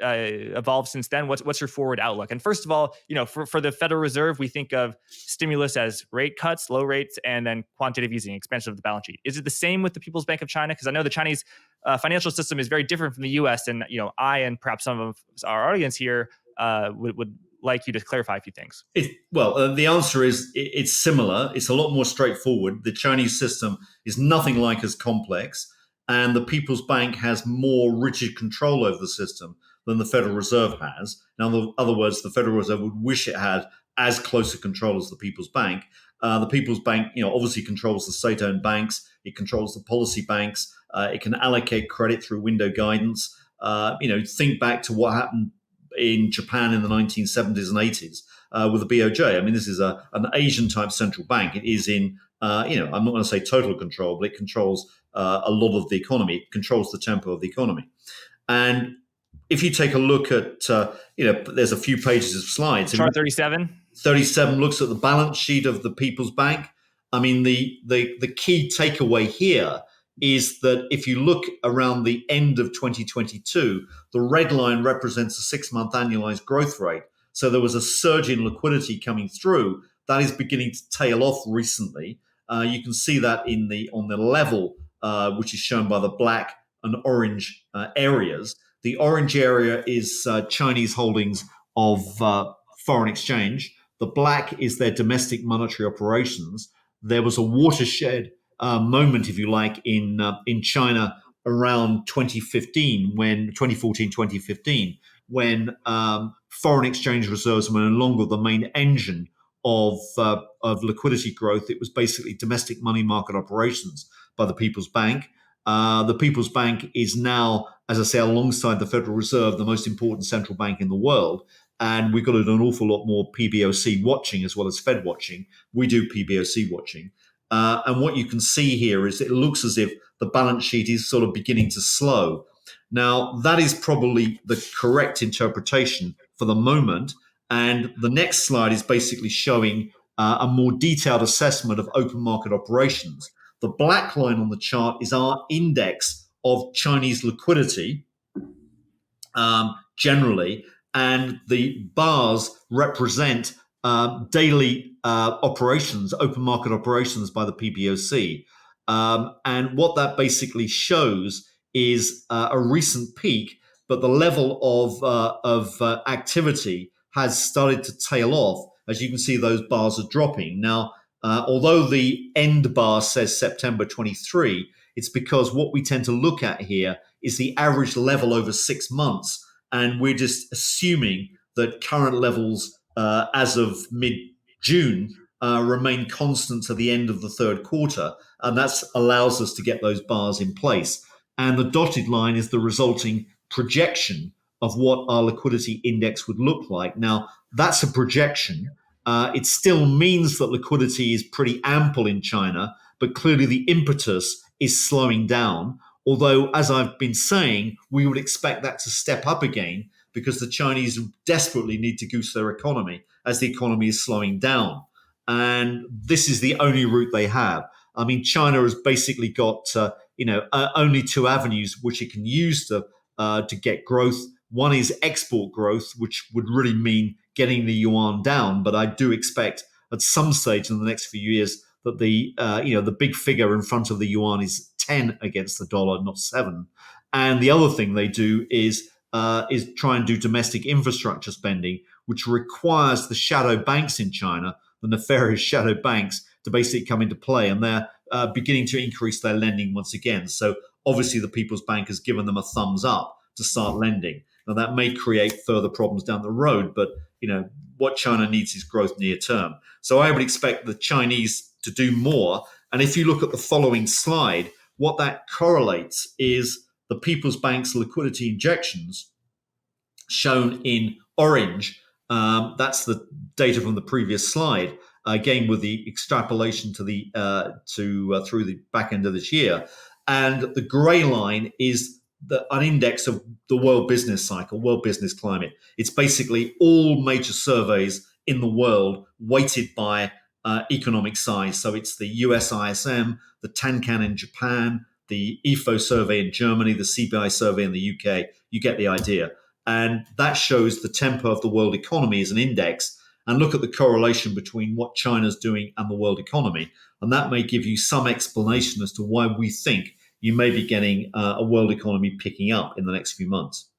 evolved since then? What's your forward outlook? And first of all, for the Federal Reserve, we think of stimulus as rate cuts, low rates, and then quantitative easing, expansion of the balance sheet. Is it the same with the People's Bank of China? Because I know the Chinese financial system is very different from the U.S., and I and perhaps some of our audience here would like you to clarify a few things. The answer is it's similar. It's a lot more straightforward. The Chinese system is nothing like as complex, and the People's Bank has more rigid control over the system than the Federal Reserve has. Now, in other words, the Federal Reserve would wish it had as close a control as the People's Bank. The People's Bank, obviously controls the state-owned banks. It controls the policy banks. It can allocate credit through window guidance. Think back to what happened in Japan in the 1970s and 80s with the BOJ. I mean, this is an Asian-type central bank. It is in, I'm not going to say total control, but it controls a lot of the economy. It controls the tempo of the economy. And if you take a look at, there's a few pages of slides. Chart 37? 37 looks at the balance sheet of the People's Bank. I mean, the key takeaway here is that if you look around the end of 2022, the red line represents a 6-month annualized growth rate So there was a surge in liquidity coming through. That is beginning to tail off recently. You can see that on the level, which is shown by the black and orange areas. The orange area is Chinese holdings of foreign exchange. The black is their domestic monetary operations. There was a watershed moment, if you like, in China around 2014, 2015, when foreign exchange reserves were no longer the main engine of liquidity growth. It was basically domestic money market operations by the People's Bank. The People's Bank is now, as I say, alongside the Federal Reserve, the most important central bank in the world. And we've got to do an awful lot more PBOC watching as well as Fed watching. We do PBOC watching. And what you can see here is it looks as if the balance sheet is sort of beginning to slow. Now, that is probably the correct interpretation for the moment. And the next slide is basically showing a more detailed assessment of open market operations. The black line on the chart is our index of Chinese liquidity generally, and the bars represent daily operations, open market operations by the PBOC. And what that basically shows is a recent peak, but the level of activity has started to tail off. As you can see, those bars are dropping. Now, although the end bar says September 23, it's because what we tend to look at here is the average level over 6 months. And we're just assuming that current levels as of mid-June remain constant to the end of the third quarter. And that allows us to get those bars in place. And the dotted line is the resulting projection of what our liquidity index would look like. Now, that's a projection. It still means that liquidity is pretty ample in China, but clearly the impetus is slowing down. Although, as I've been saying, we would expect that to step up again because the Chinese desperately need to goose their economy as the economy is slowing down. And this is the only route they have. I mean, China has basically got only two avenues which it can use to get growth. One is export growth, which would really mean getting the yuan down. But I do expect at some stage in the next few years that the big figure in front of the yuan is 10 against the dollar, not 7. And the other thing they do is try and do domestic infrastructure spending, which requires the shadow banks in China, the nefarious shadow banks, to basically come into play. And they're beginning to increase their lending once again. So obviously the People's Bank has given them a thumbs up to start lending. Now that may create further problems down the road, but what China needs is growth near term. So I would expect the Chinese to do more. And if you look at the following slide, what that correlates is the People's Bank's liquidity injections shown in orange. That's the data from the previous slide. Again, with the extrapolation to the through the back end of this year, and the grey line is an index of the world business cycle, world business climate. It's basically all major surveys in the world weighted by economic size. So it's the US ISM, the Tankan in Japan, the IFO survey in Germany, the CBI survey in the UK. You get the idea. And that shows the tempo of the world economy as an index. And look at the correlation between what China's doing and the world economy. And that may give you some explanation as to why we think you may be getting a world economy picking up in the next few months.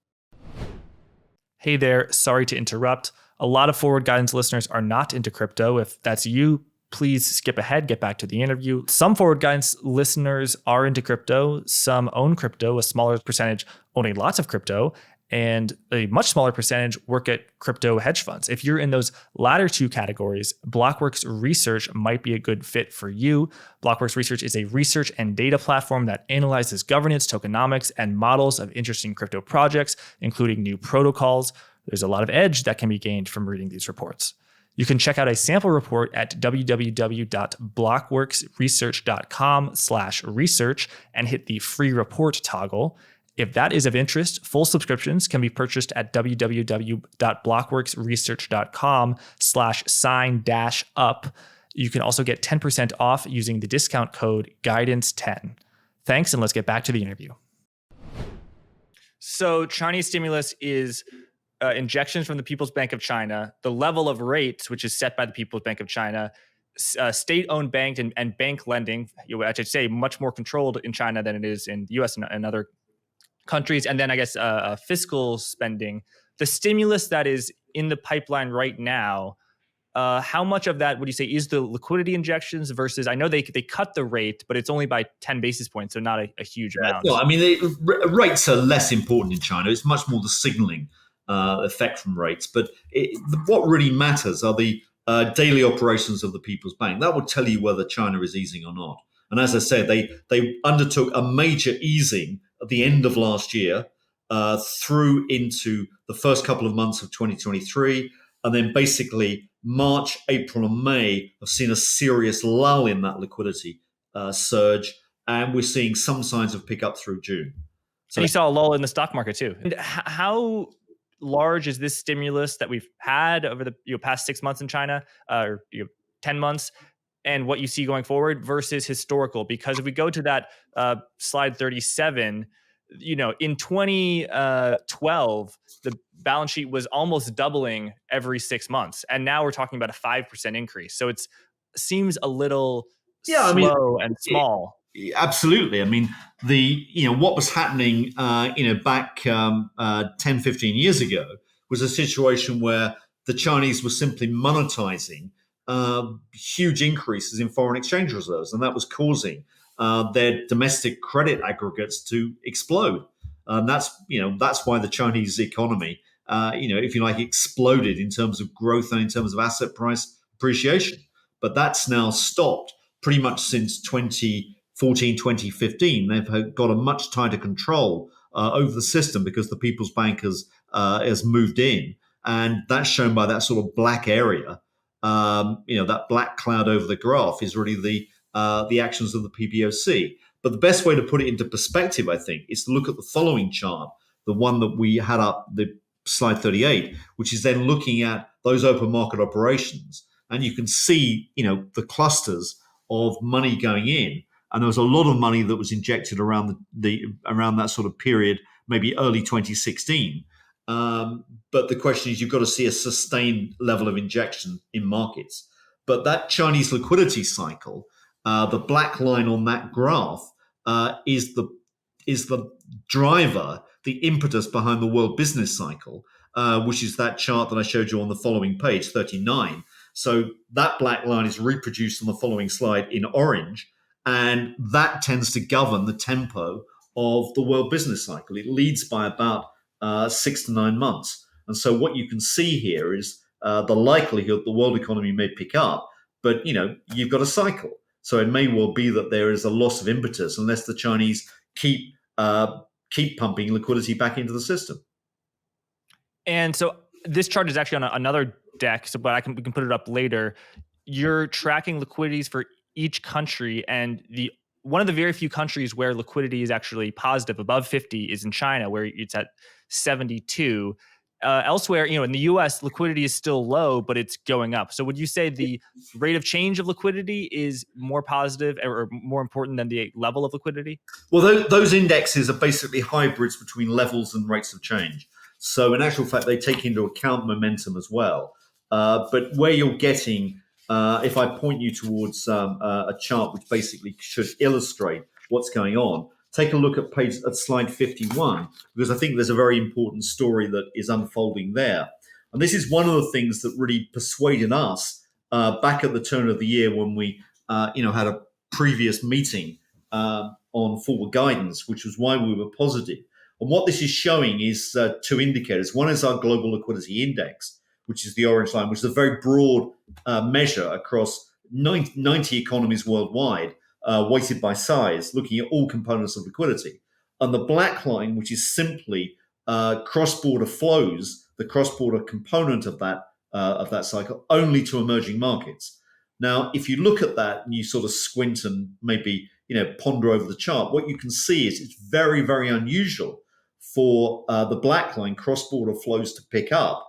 Hey there, sorry to interrupt. A lot of Forward Guidance listeners are not into crypto. If that's you, please skip ahead, get back to the interview. Some Forward Guidance listeners are into crypto. Some own crypto, a smaller percentage owning lots of crypto, and a much smaller percentage work at crypto hedge funds. If you're in those latter two categories, Blockworks Research might be a good fit for you. Blockworks Research is a research and data platform that analyzes governance, tokenomics, and models of interesting crypto projects, including new protocols. There's a lot of edge that can be gained from reading these reports. You can check out a sample report at www.blockworksresearch.com/research and hit the free report toggle. If that is of interest, full subscriptions can be purchased at www.blockworksresearch.com/sign-up. You can also get 10% off using the discount code guidance10. Thanks, and let's get back to the interview. So Chinese stimulus is injections from the People's Bank of China, the level of rates, which is set by the People's Bank of China, state-owned bank and bank lending, which I'd say much more controlled in China than it is in the U.S. and other countries, and then I guess fiscal spending, the stimulus that is in the pipeline right now. How much of that would you say is the liquidity injections versus, I know they cut the rate, but it's only by 10 basis points, so not a huge amount. No, I mean, rates are less important in China. It's much more the signaling effect from rates. But what really matters are the daily operations of the People's Bank. That will tell you whether China is easing or not. And as I said, they undertook a major easing at the end of last year through into the first couple of months of 2023. And then basically March, April, and May have seen a serious lull in that liquidity surge. And we're seeing some signs of pickup through June. So, and you saw a lull in the stock market too. And how large is this stimulus that we've had over the past 6 months in China, or 10 months, and what you see going forward versus historical? Because if we go to that slide 37, in 2012, the balance sheet was almost doubling every 6 months, and now we're talking about a 5% increase. So it seems a little slow and small. Absolutely. I mean, what was happening, back 10, 15 years ago was a situation where the Chinese were simply monetizing huge increases in foreign exchange reserves, and that was causing their domestic credit aggregates to explode. That's why the Chinese economy, if you like, exploded in terms of growth and in terms of asset price appreciation. But that's now stopped pretty much since 2014, 2015. They've got a much tighter control over the system because the People's Bank has moved in, and that's shown by that sort of black area. That black cloud over the graph is really the actions of the PBOC. But the best way to put it into perspective, I think, is to look at the following chart, the one that we had up, the slide 38, which is then looking at those open market operations. And you can see, the clusters of money going in. And there was a lot of money that was injected around around that sort of period, maybe early 2016. But the question is, you've got to see a sustained level of injection in markets. But that Chinese liquidity cycle, the black line on that graph, is the driver, the impetus behind the world business cycle, which is that chart that I showed you on the following page, 39. So that black line is reproduced on the following slide in orange, and that tends to govern the tempo of the world business cycle. It leads by about 6 to 9 months. And so what you can see here is the likelihood the world economy may pick up, but you've got a cycle. So it may well be that there is a loss of impetus unless the Chinese keep pumping liquidity back into the system. And so this chart is actually on another deck, but we can put it up later. You're tracking liquidities for each country, and one of the very few countries where liquidity is actually positive, above 50, is in China, where it's at 72. Elsewhere, in the U.S., liquidity is still low, but it's going up. So would you say the rate of change of liquidity is more positive or more important than the level of liquidity? Well, those indexes are basically hybrids between levels and rates of change. So in actual fact, they take into account momentum as well. But where you're getting, if I point you towards a chart which basically should illustrate what's going on, take a look at slide 51, because I think there's a very important story that is unfolding there. And this is one of the things that really persuaded us back at the turn of the year when we had a previous meeting on forward guidance, which was why we were positive. And what this is showing is two indicators. One is our global liquidity index, which is the orange line, which is a very broad measure across 90 economies worldwide, weighted by size, looking at all components of liquidity. And the black line, which is simply cross-border flows, the cross-border component of that cycle, only to emerging markets. Now, if you look at that and you sort of squint and maybe ponder over the chart, what you can see is it's very, very unusual for the black line cross-border flows to pick up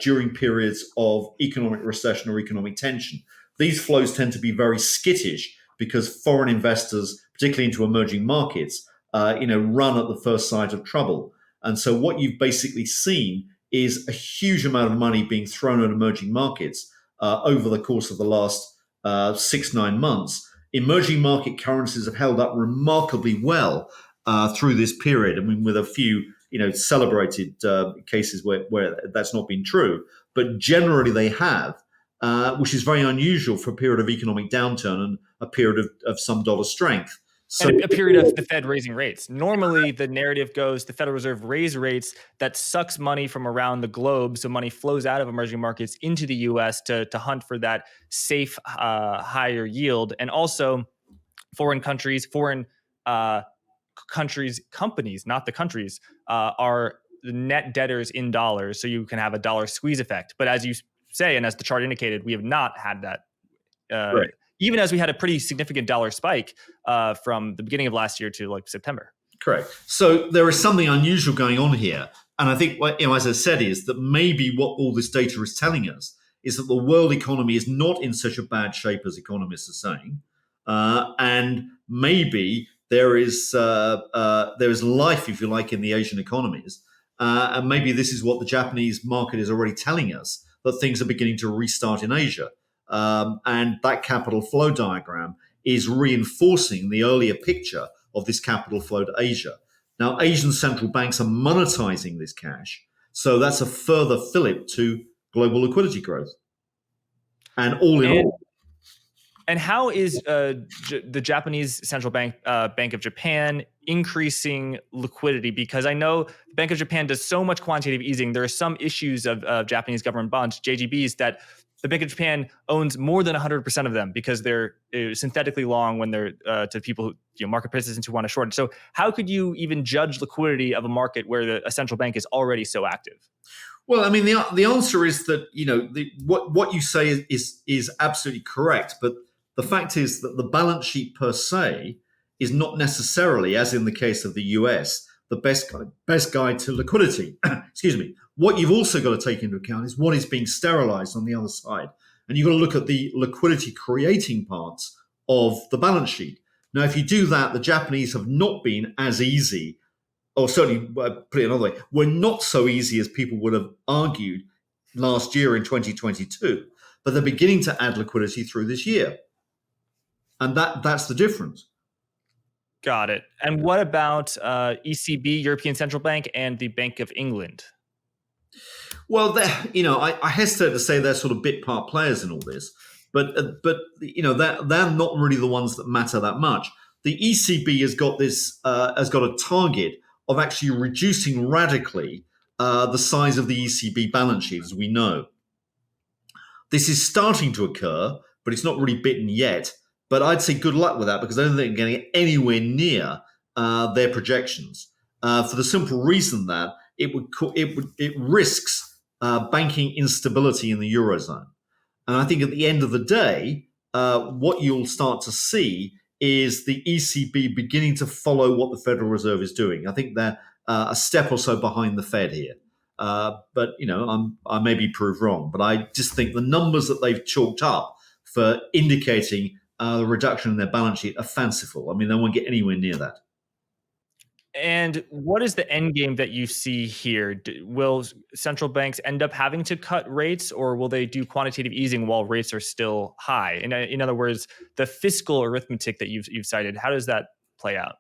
during periods of economic recession or economic tension. These flows tend to be very skittish because foreign investors, particularly into emerging markets, run at the first sign of trouble. And so what you've basically seen is a huge amount of money being thrown at emerging markets over the course of the last 6-9 months. Emerging market currencies have held up remarkably well through this period. I mean, with a few celebrated cases where that's not been true, but generally they have, which is very unusual for a period of economic downturn and a period of some dollar strength. So, and a period of the Fed raising rates. Normally, the narrative goes the Federal Reserve raise rates, that sucks money from around the globe. So money flows out of emerging markets into the U.S. to hunt for that safe, higher yield. And also foreign companies, not the countries, are the net debtors in dollars. So you can have a dollar squeeze effect. But as you say, and as the chart indicated, we have not had that. right. Even as we had a pretty significant dollar spike from the beginning of last year to like September. Correct. So there is something unusual going on here. And I think, as I said, is that maybe what all this data is telling us is that the world economy is not in such a bad shape as economists are saying. And maybe there is life, if you like, in the Asian economies. And maybe this is what the Japanese market is already telling us, that things are beginning to restart in Asia. And that capital flow diagram is reinforcing the earlier picture of this capital flow to Asia. Now, Asian central banks are monetizing this cash. So that's a further fillip to global liquidity growth. And all in all. And how is the Japanese central bank, Bank of Japan, increasing liquidity? Because I know the Bank of Japan does so much quantitative easing. There are some issues of Japanese government bonds, JGBs, that the Bank of Japan owns more than 100% of them because they're synthetically long when they're to people who, market participants who want to short. So how could you even judge liquidity of a market where a central bank is already so active? Well, I mean, the answer is that what you say is absolutely correct, but the fact is that the balance sheet per se is not necessarily, as in the case of the US, the best guide to liquidity. Excuse me. What you've also got to take into account is what is being sterilized on the other side. And you've got to look at the liquidity creating parts of the balance sheet. Now, if you do that, the Japanese have not been as easy, or certainly, put it another way, were not so easy as people would have argued last year in 2022. But they're beginning to add liquidity through this year. And that's the difference. Got it. And what about ECB, European Central Bank, and the Bank of England? Well, I hesitate to say they're sort of bit part players in all this, but they're not really the ones that matter that much. The ECB has got a target of actually reducing radically the size of the ECB balance sheet, as we know. This is starting to occur, but it's not really bitten yet. But I'd say good luck with that because I don't think they're getting anywhere near their projections for the simple reason that it risks banking instability in the Eurozone. And I think at the end of the day, what you'll start to see is the ECB beginning to follow what the Federal Reserve is doing. I think they're a step or so behind the Fed here. But I may be proved wrong, but I just think the numbers that they've chalked up for indicating the reduction in their balance sheet are fanciful. I mean, they won't get anywhere near that. And what is the end game that you see here? Will central banks end up having to cut rates, or will they do quantitative easing while rates are still high? In other words, the fiscal arithmetic that you've cited, how does that play out?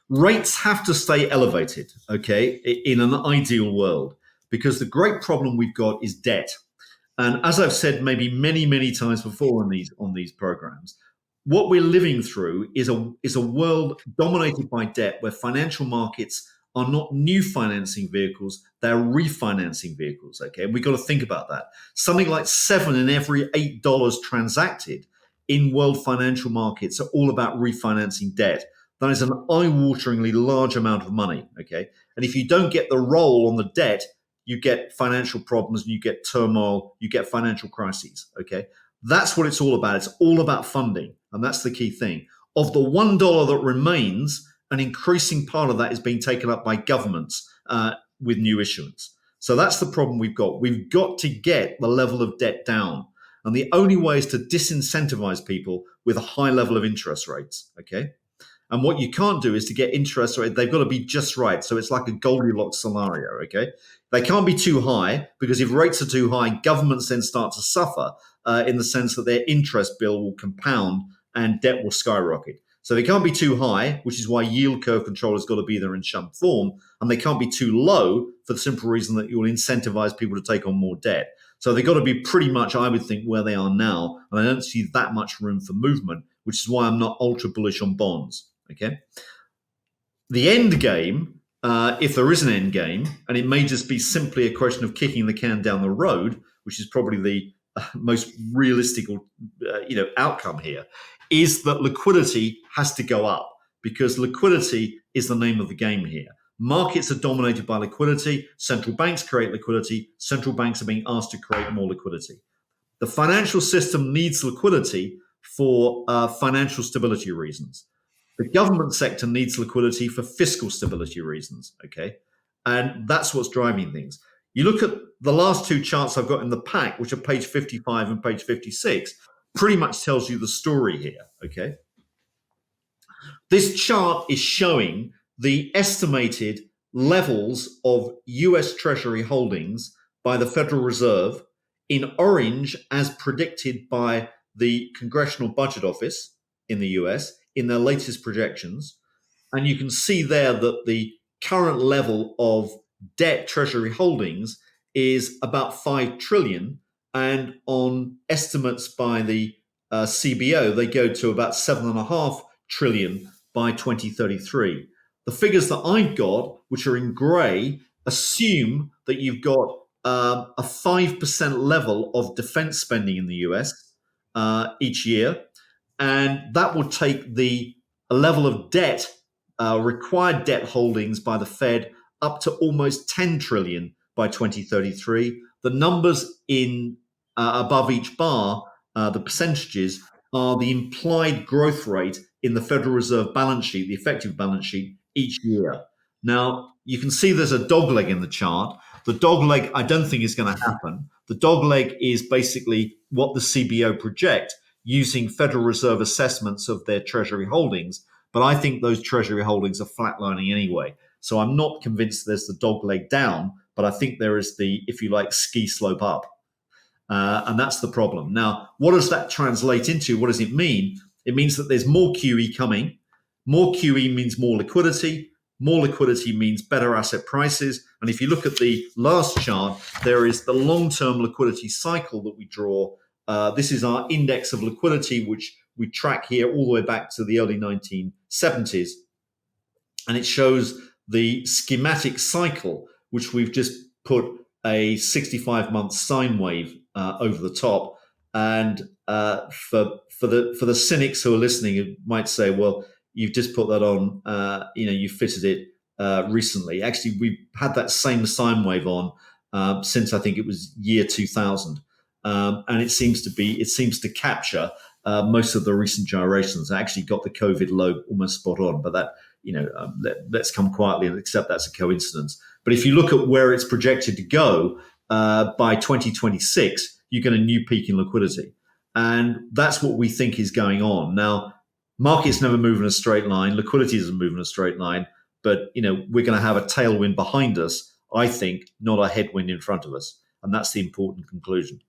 Rates have to stay elevated, okay, in an ideal world, because the great problem we've got is debt. And as I've said maybe many, many times before on these programs, what we're living through is a world dominated by debt where financial markets are not new financing vehicles, they're refinancing vehicles, okay? And we've got to think about that. Something like 7 in every $8 transacted in world financial markets are all about refinancing debt. That is an eye-wateringly large amount of money, okay? And if you don't get the roll on the debt, you get financial problems, you get turmoil, you get financial crises, okay? That's what it's all about. It's all about funding. And that's the key thing. Of the $1 that remains, an increasing part of that is being taken up by governments with new issuance. So that's the problem we've got. We've got to get the level of debt down. And the only way is to disincentivize people with a high level of interest rates, okay? And what you can't do is to get interest rate, they've got to be just right. So it's like a Goldilocks scenario, okay? They can't be too high, because if rates are too high, governments then start to suffer in the sense that their interest bill will compound and debt will skyrocket. So they can't be too high, which is why yield curve control has got to be there in some form. And they can't be too low for the simple reason that you will incentivize people to take on more debt. So they've got to be pretty much, I would think, where they are now. And I don't see that much room for movement, which is why I'm not ultra bullish on bonds. Okay. The end game, if there is an end game, and it may just be simply a question of kicking the can down the road, which is probably the most realistic, outcome here, is that liquidity has to go up, because liquidity is the name of the game here. Markets are dominated by liquidity. Central banks create liquidity. Central banks are being asked to create more liquidity. The financial system needs liquidity for financial stability reasons. The government sector needs liquidity for fiscal stability reasons, okay? And that's what's driving things. You look at the last two charts I've got in the pack, which are page 55 and page 56, pretty much tells you the story here, okay? This chart is showing the estimated levels of US Treasury holdings by the Federal Reserve in orange as predicted by the Congressional Budget Office in the US in their latest projections. And you can see there that the current level of debt Treasury holdings is about 5 trillion. And on estimates by the CBO, they go to about 7.5 trillion by 2033. The figures that I've got, which are in grey, assume that you've got a 5% level of defense spending in the US each year. And that would take the level of debt, required debt holdings by the Fed, up to almost 10 trillion by 2033. The numbers in above each bar, the percentages, are the implied growth rate in the Federal Reserve balance sheet, the effective balance sheet, each year. Now, you can see there's a dog leg in the chart. The dog leg, I don't think is going to happen. The dog leg is basically what the CBO project using Federal Reserve assessments of their Treasury holdings. But I think those Treasury holdings are flatlining anyway. So I'm not convinced there's the dog leg down, but I think there is the, if you like, ski slope up. And that's the problem. Now, what does that translate into? What does it mean? It means that there's more QE coming. More QE means more liquidity. More liquidity means better asset prices. And if you look at the last chart, there is the long-term liquidity cycle that we draw. This is our index of liquidity, which we track here all the way back to the early 1970s. And it shows the schematic cycle, which we've just put a 65-month sine wave over the top. And for the cynics who are listening, you might say, well, you've just put that on, you fitted it recently. Actually, we've had that same sine wave on since I think it was year 2000. And it seems to capture most of the recent gyrations. I actually got the COVID low almost spot on, but that, let's come quietly and accept that's a coincidence. But if you look at where it's projected to go by 2026, you get a new peak in liquidity. And that's what we think is going on. Now, markets never move in a straight line. Liquidity doesn't move in a straight line. But, we're going to have a tailwind behind us, I think, not a headwind in front of us. And that's the important conclusion.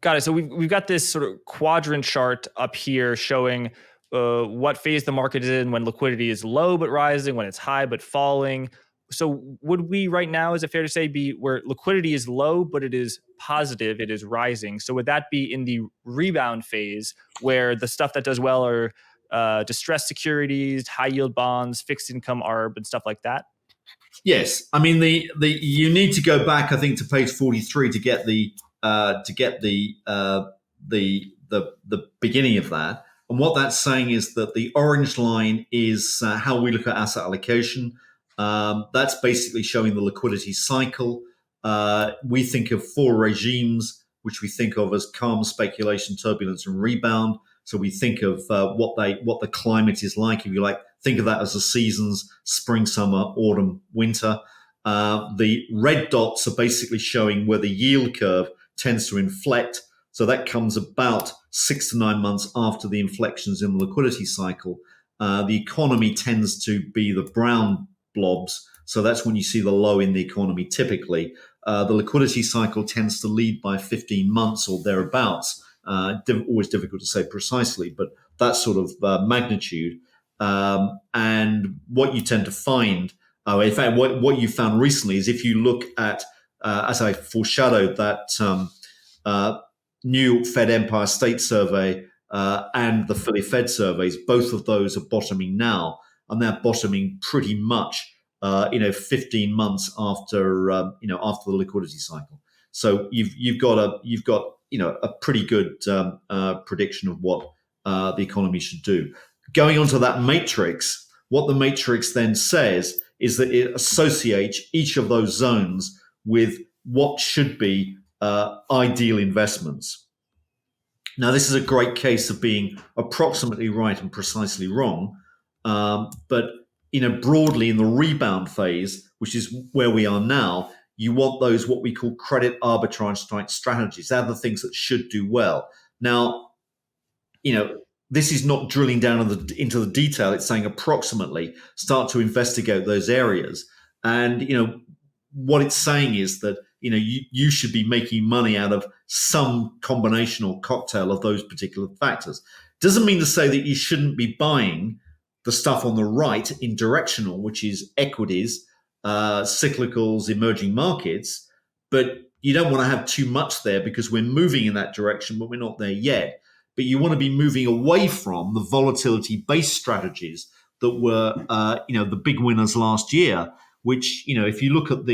Got it. So we've got this sort of quadrant chart up here showing what phase the market is in when liquidity is low but rising, when it's high but falling. So would we right now, is it fair to say, be where liquidity is low but it is positive, it is rising? So would that be in the rebound phase where the stuff that does well are distressed securities, high yield bonds, fixed income ARB, and stuff like that? Yes, I mean the you need to go back, I think, to page 43 to get the beginning of that. And what that's saying is that the orange line is how we look at asset allocation. That's basically showing the liquidity cycle. We think of 4 regimes, which we think of as calm, speculation, turbulence, and rebound. So we think of what the climate is like. If you like, think of that as the seasons: spring, summer, autumn, winter. The red dots are basically showing where the yield curve tends to inflect. So that comes about 6 to 9 months after the inflections in the liquidity cycle. The economy tends to be the brown blobs. So that's when you see the low in the economy typically. The liquidity cycle tends to lead by 15 months or thereabouts. Always difficult to say precisely, but that sort of magnitude. And what you tend to find, in fact, what you found recently is if you look at, as I foreshadowed, that New York Fed Empire State Survey and the Philly Fed surveys, both of those are bottoming now, and they're bottoming pretty much, 15 months after, after the liquidity cycle. So you've got a pretty good prediction of what the economy should do. Going on to that matrix, what the matrix then says is that it associates each of those zones with what should be ideal investments. Now, this is a great case of being approximately right and precisely wrong, but broadly in the rebound phase, which is where we are now, you want those what we call credit arbitrage type strategies. They're the things that should do well. Now, this is not drilling down into the detail. It's saying approximately start to investigate those areas. And, what it's saying is that, you should be making money out of some combination or cocktail of those particular factors. Doesn't mean to say that you shouldn't be buying the stuff on the right in directional, which is equities, cyclicals, emerging markets, but you don't want to have too much there because we're moving in that direction, but we're not there yet. But you want to be moving away from the volatility-based strategies that were, the big winners last year. Which, if you look at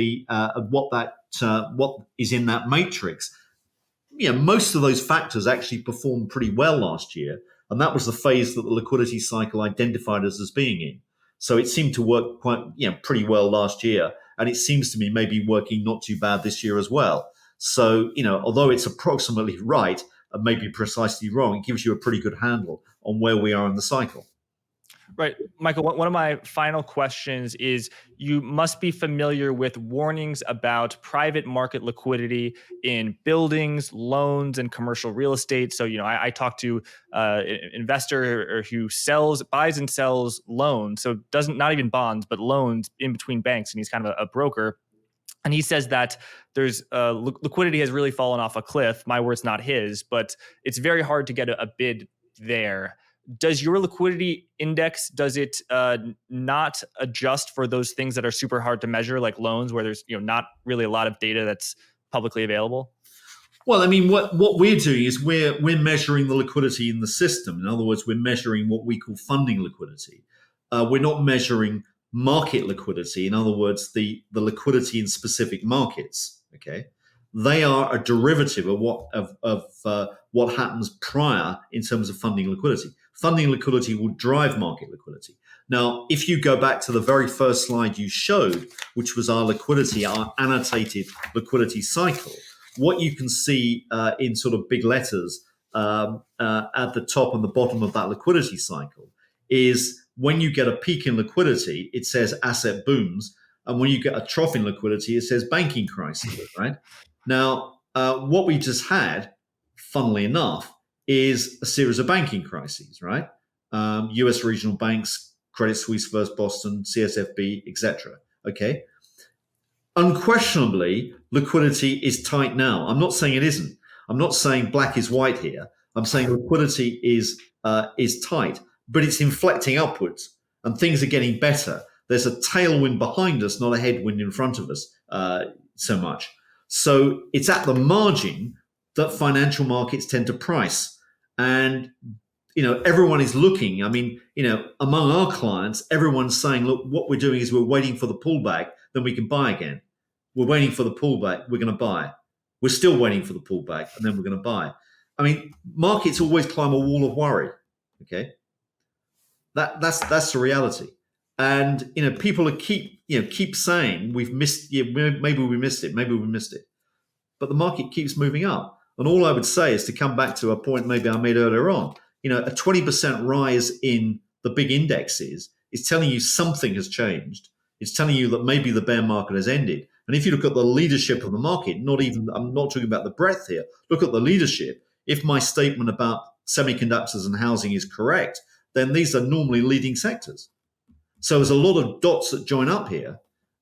what is in that matrix, most of those factors actually performed pretty well last year, and that was the phase that the liquidity cycle identified us as being in. So it seemed to work pretty well last year, and it seems to me maybe working not too bad this year as well. So, although it's approximately right and maybe precisely wrong, it gives you a pretty good handle on where we are in the cycle. Right. Michael, one of my final questions is you must be familiar with warnings about private market liquidity in buildings, loans, and commercial real estate. So, I talked to an investor who buys and sells loans. So not even bonds, but loans in between banks. And he's kind of a broker. And he says that there's liquidity has really fallen off a cliff. My words, not his, but it's very hard to get a bid there. Does your liquidity index, does it not adjust for those things that are super hard to measure, like loans, where there's not really a lot of data that's publicly available? Well, I mean, what we're doing is we're measuring the liquidity in the system. In other words, we're measuring what we call funding liquidity. We're not measuring market liquidity. In other words, the liquidity in specific markets. Okay, they are a derivative of what happens prior in terms of funding liquidity. Funding liquidity will drive market liquidity. Now, if you go back to the very first slide you showed, which was our annotated liquidity cycle, what you can see in sort of big letters at the top and the bottom of that liquidity cycle is when you get a peak in liquidity, it says asset booms. And when you get a trough in liquidity, it says banking crisis, right? Now, what we just had, funnily enough, is a series of banking crises, right? US regional banks, Credit Suisse versus Boston, CSFB, etc. Okay. Unquestionably, liquidity is tight now. I'm not saying it isn't. I'm not saying black is white here. I'm saying liquidity is tight, but it's inflecting upwards and things are getting better. There's a tailwind behind us, not a headwind in front of us so much. So it's at the margin that financial markets tend to price. And, everyone is looking. I mean, among our clients, everyone's saying, look, what we're doing is we're waiting for the pullback, then we can buy again. We're waiting for the pullback, we're going to buy. We're still waiting for the pullback, and then we're going to buy. I mean, markets always climb a wall of worry. Okay. That's the reality. And, people keep saying we've missed, maybe we missed it. But the market keeps moving up. And all I would say is to come back to a point maybe I made earlier on, a 20% rise in the big indexes is telling you something has changed. It's telling you that maybe the bear market has ended. And if you look at the leadership of the market, I'm not talking about the breadth here, look at the leadership. If my statement about semiconductors and housing is correct, then these are normally leading sectors. So there's a lot of dots that join up here.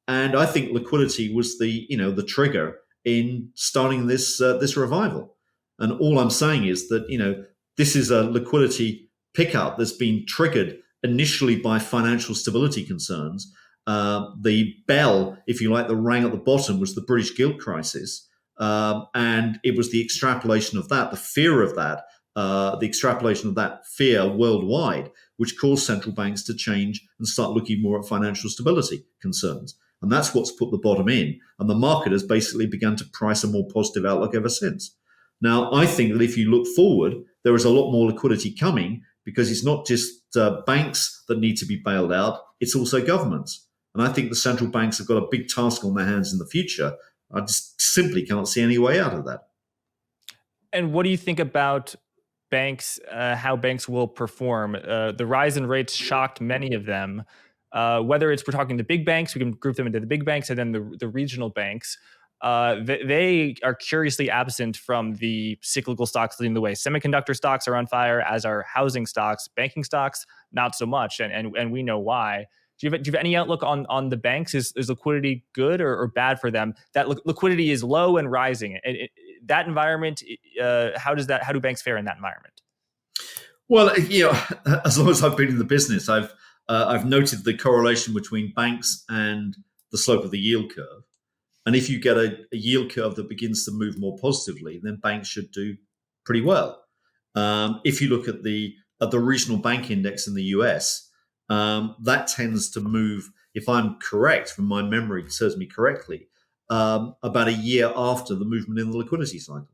And I think liquidity was the trigger in starting this revival. And all I'm saying is that, this is a liquidity pickup that's been triggered initially by financial stability concerns. The bell, if you like, that rang at the bottom was the British gilt crisis. And it was the extrapolation of that, the fear of that, the extrapolation of that fear worldwide, which caused central banks to change and start looking more at financial stability concerns. And that's what's put the bottom in. And the market has basically begun to price a more positive outlook ever since. Now, I think that if you look forward, there is a lot more liquidity coming because it's not just banks that need to be bailed out, it's also governments. And I think the central banks have got a big task on their hands in the future. I just simply can't see any way out of that. And what do you think about banks, how banks will perform? The rise in rates shocked many of them. Whether we're talking the big banks, we can group them into the big banks and then the regional banks. They are curiously absent from the cyclical stocks leading the way. Semiconductor stocks are on fire, as are housing stocks. Banking stocks, not so much, and we know why. Do you have any outlook on the banks? Is liquidity good or bad for them? That liquidity is low and rising. That environment, how do banks fare in that environment? Well, as long as I've been in the business, I've noted the correlation between banks and the slope of the yield curve. And if you get a yield curve that begins to move more positively, then banks should do pretty well. If you look at the regional bank index in the US, that tends to move, if I'm correct, from my memory serves me correctly, about a year after the movement in the liquidity cycle.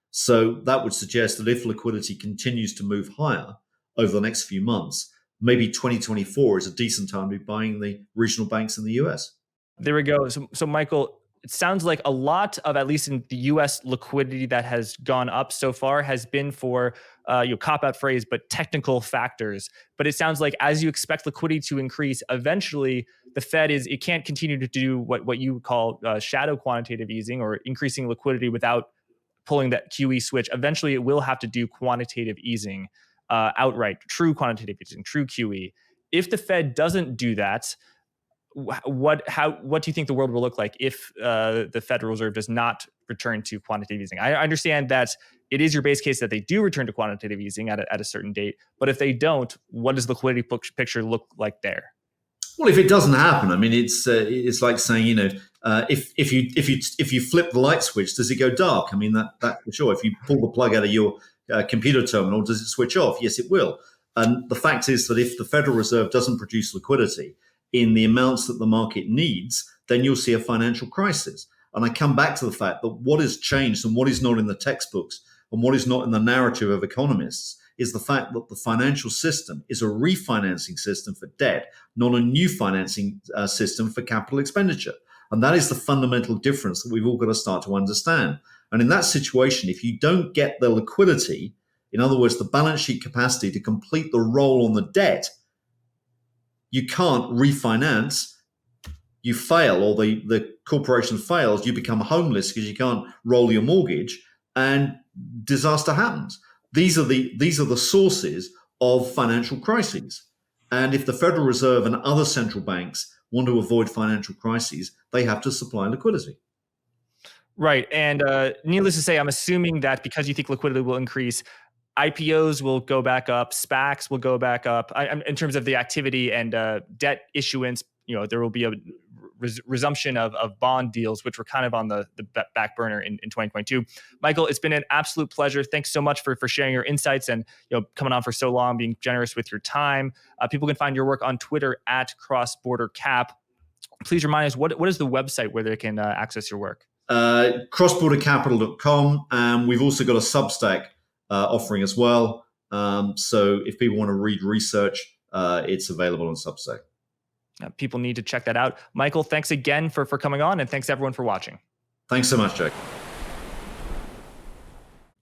So that would suggest that if liquidity continues to move higher over the next few months, maybe 2024 is a decent time to be buying the regional banks in the US. There we go. So Michael, it sounds like a lot of, at least in the US, liquidity that has gone up so far has been for, cop-out phrase, but technical factors. But it sounds like as you expect liquidity to increase, eventually the Fed it can't continue to do what you call shadow quantitative easing or increasing liquidity without pulling that QE switch. Eventually it will have to do quantitative easing outright, true quantitative easing, true QE. If the Fed doesn't do that, what do you think the world will look like if the Federal Reserve does not return to quantitative easing? I understand that it is your base case that they do return to quantitative easing at a certain date, but if they don't, what does the liquidity picture look like there? Well, if it doesn't happen, I mean, it's like saying, if you flip the light switch, does it go dark? I mean, that for sure. If you pull the plug out of your computer terminal, does it switch off? Yes, it will. And the fact is that if the Federal Reserve doesn't produce liquidity in the amounts that the market needs, then you'll see a financial crisis. And I come back to the fact that what has changed and what is not in the textbooks and what is not in the narrative of economists is the fact that the financial system is a refinancing system for debt, not a new financing system for capital expenditure. And that is the fundamental difference that we've all got to start to understand. And in that situation, if you don't get the liquidity, in other words, the balance sheet capacity to complete the roll on the debt, you can't refinance, you fail, or the corporation fails, you become homeless because you can't roll your mortgage, and disaster happens. These are the sources of financial crises. And if the Federal Reserve and other central banks want to avoid financial crises, they have to supply liquidity. Right. And needless to say, I'm assuming that because you think liquidity will increase, IPOs will go back up, SPACs will go back up. In terms of the activity and debt issuance, there will be a resumption of bond deals, which were kind of on the back burner in 2022. Michael, it's been an absolute pleasure. Thanks so much for sharing your insights and coming on for so long, being generous with your time. People can find your work on Twitter at Crossborder Cap. Please remind us, what is the website where they can access your work? Crossbordercapital.com. And we've also got a Substack offering as well. So if people want to read research, it's available on Substack. People need to check that out. Michael, thanks again for coming on, and thanks everyone for watching. Thanks so much, Jack.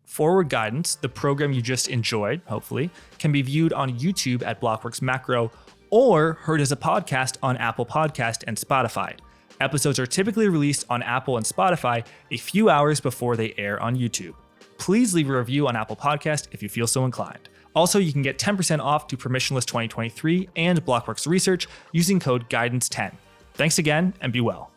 Forward Guidance, the program you just enjoyed, hopefully, can be viewed on YouTube at Blockworks Macro or heard as a podcast on Apple Podcast and Spotify. Episodes are typically released on Apple and Spotify a few hours before they air on YouTube. Please leave a review on Apple Podcast if you feel so inclined. Also, you can get 10% off to Permissionless 2023 and Blockworks Research using code GUIDANCE10. Thanks again, and be well.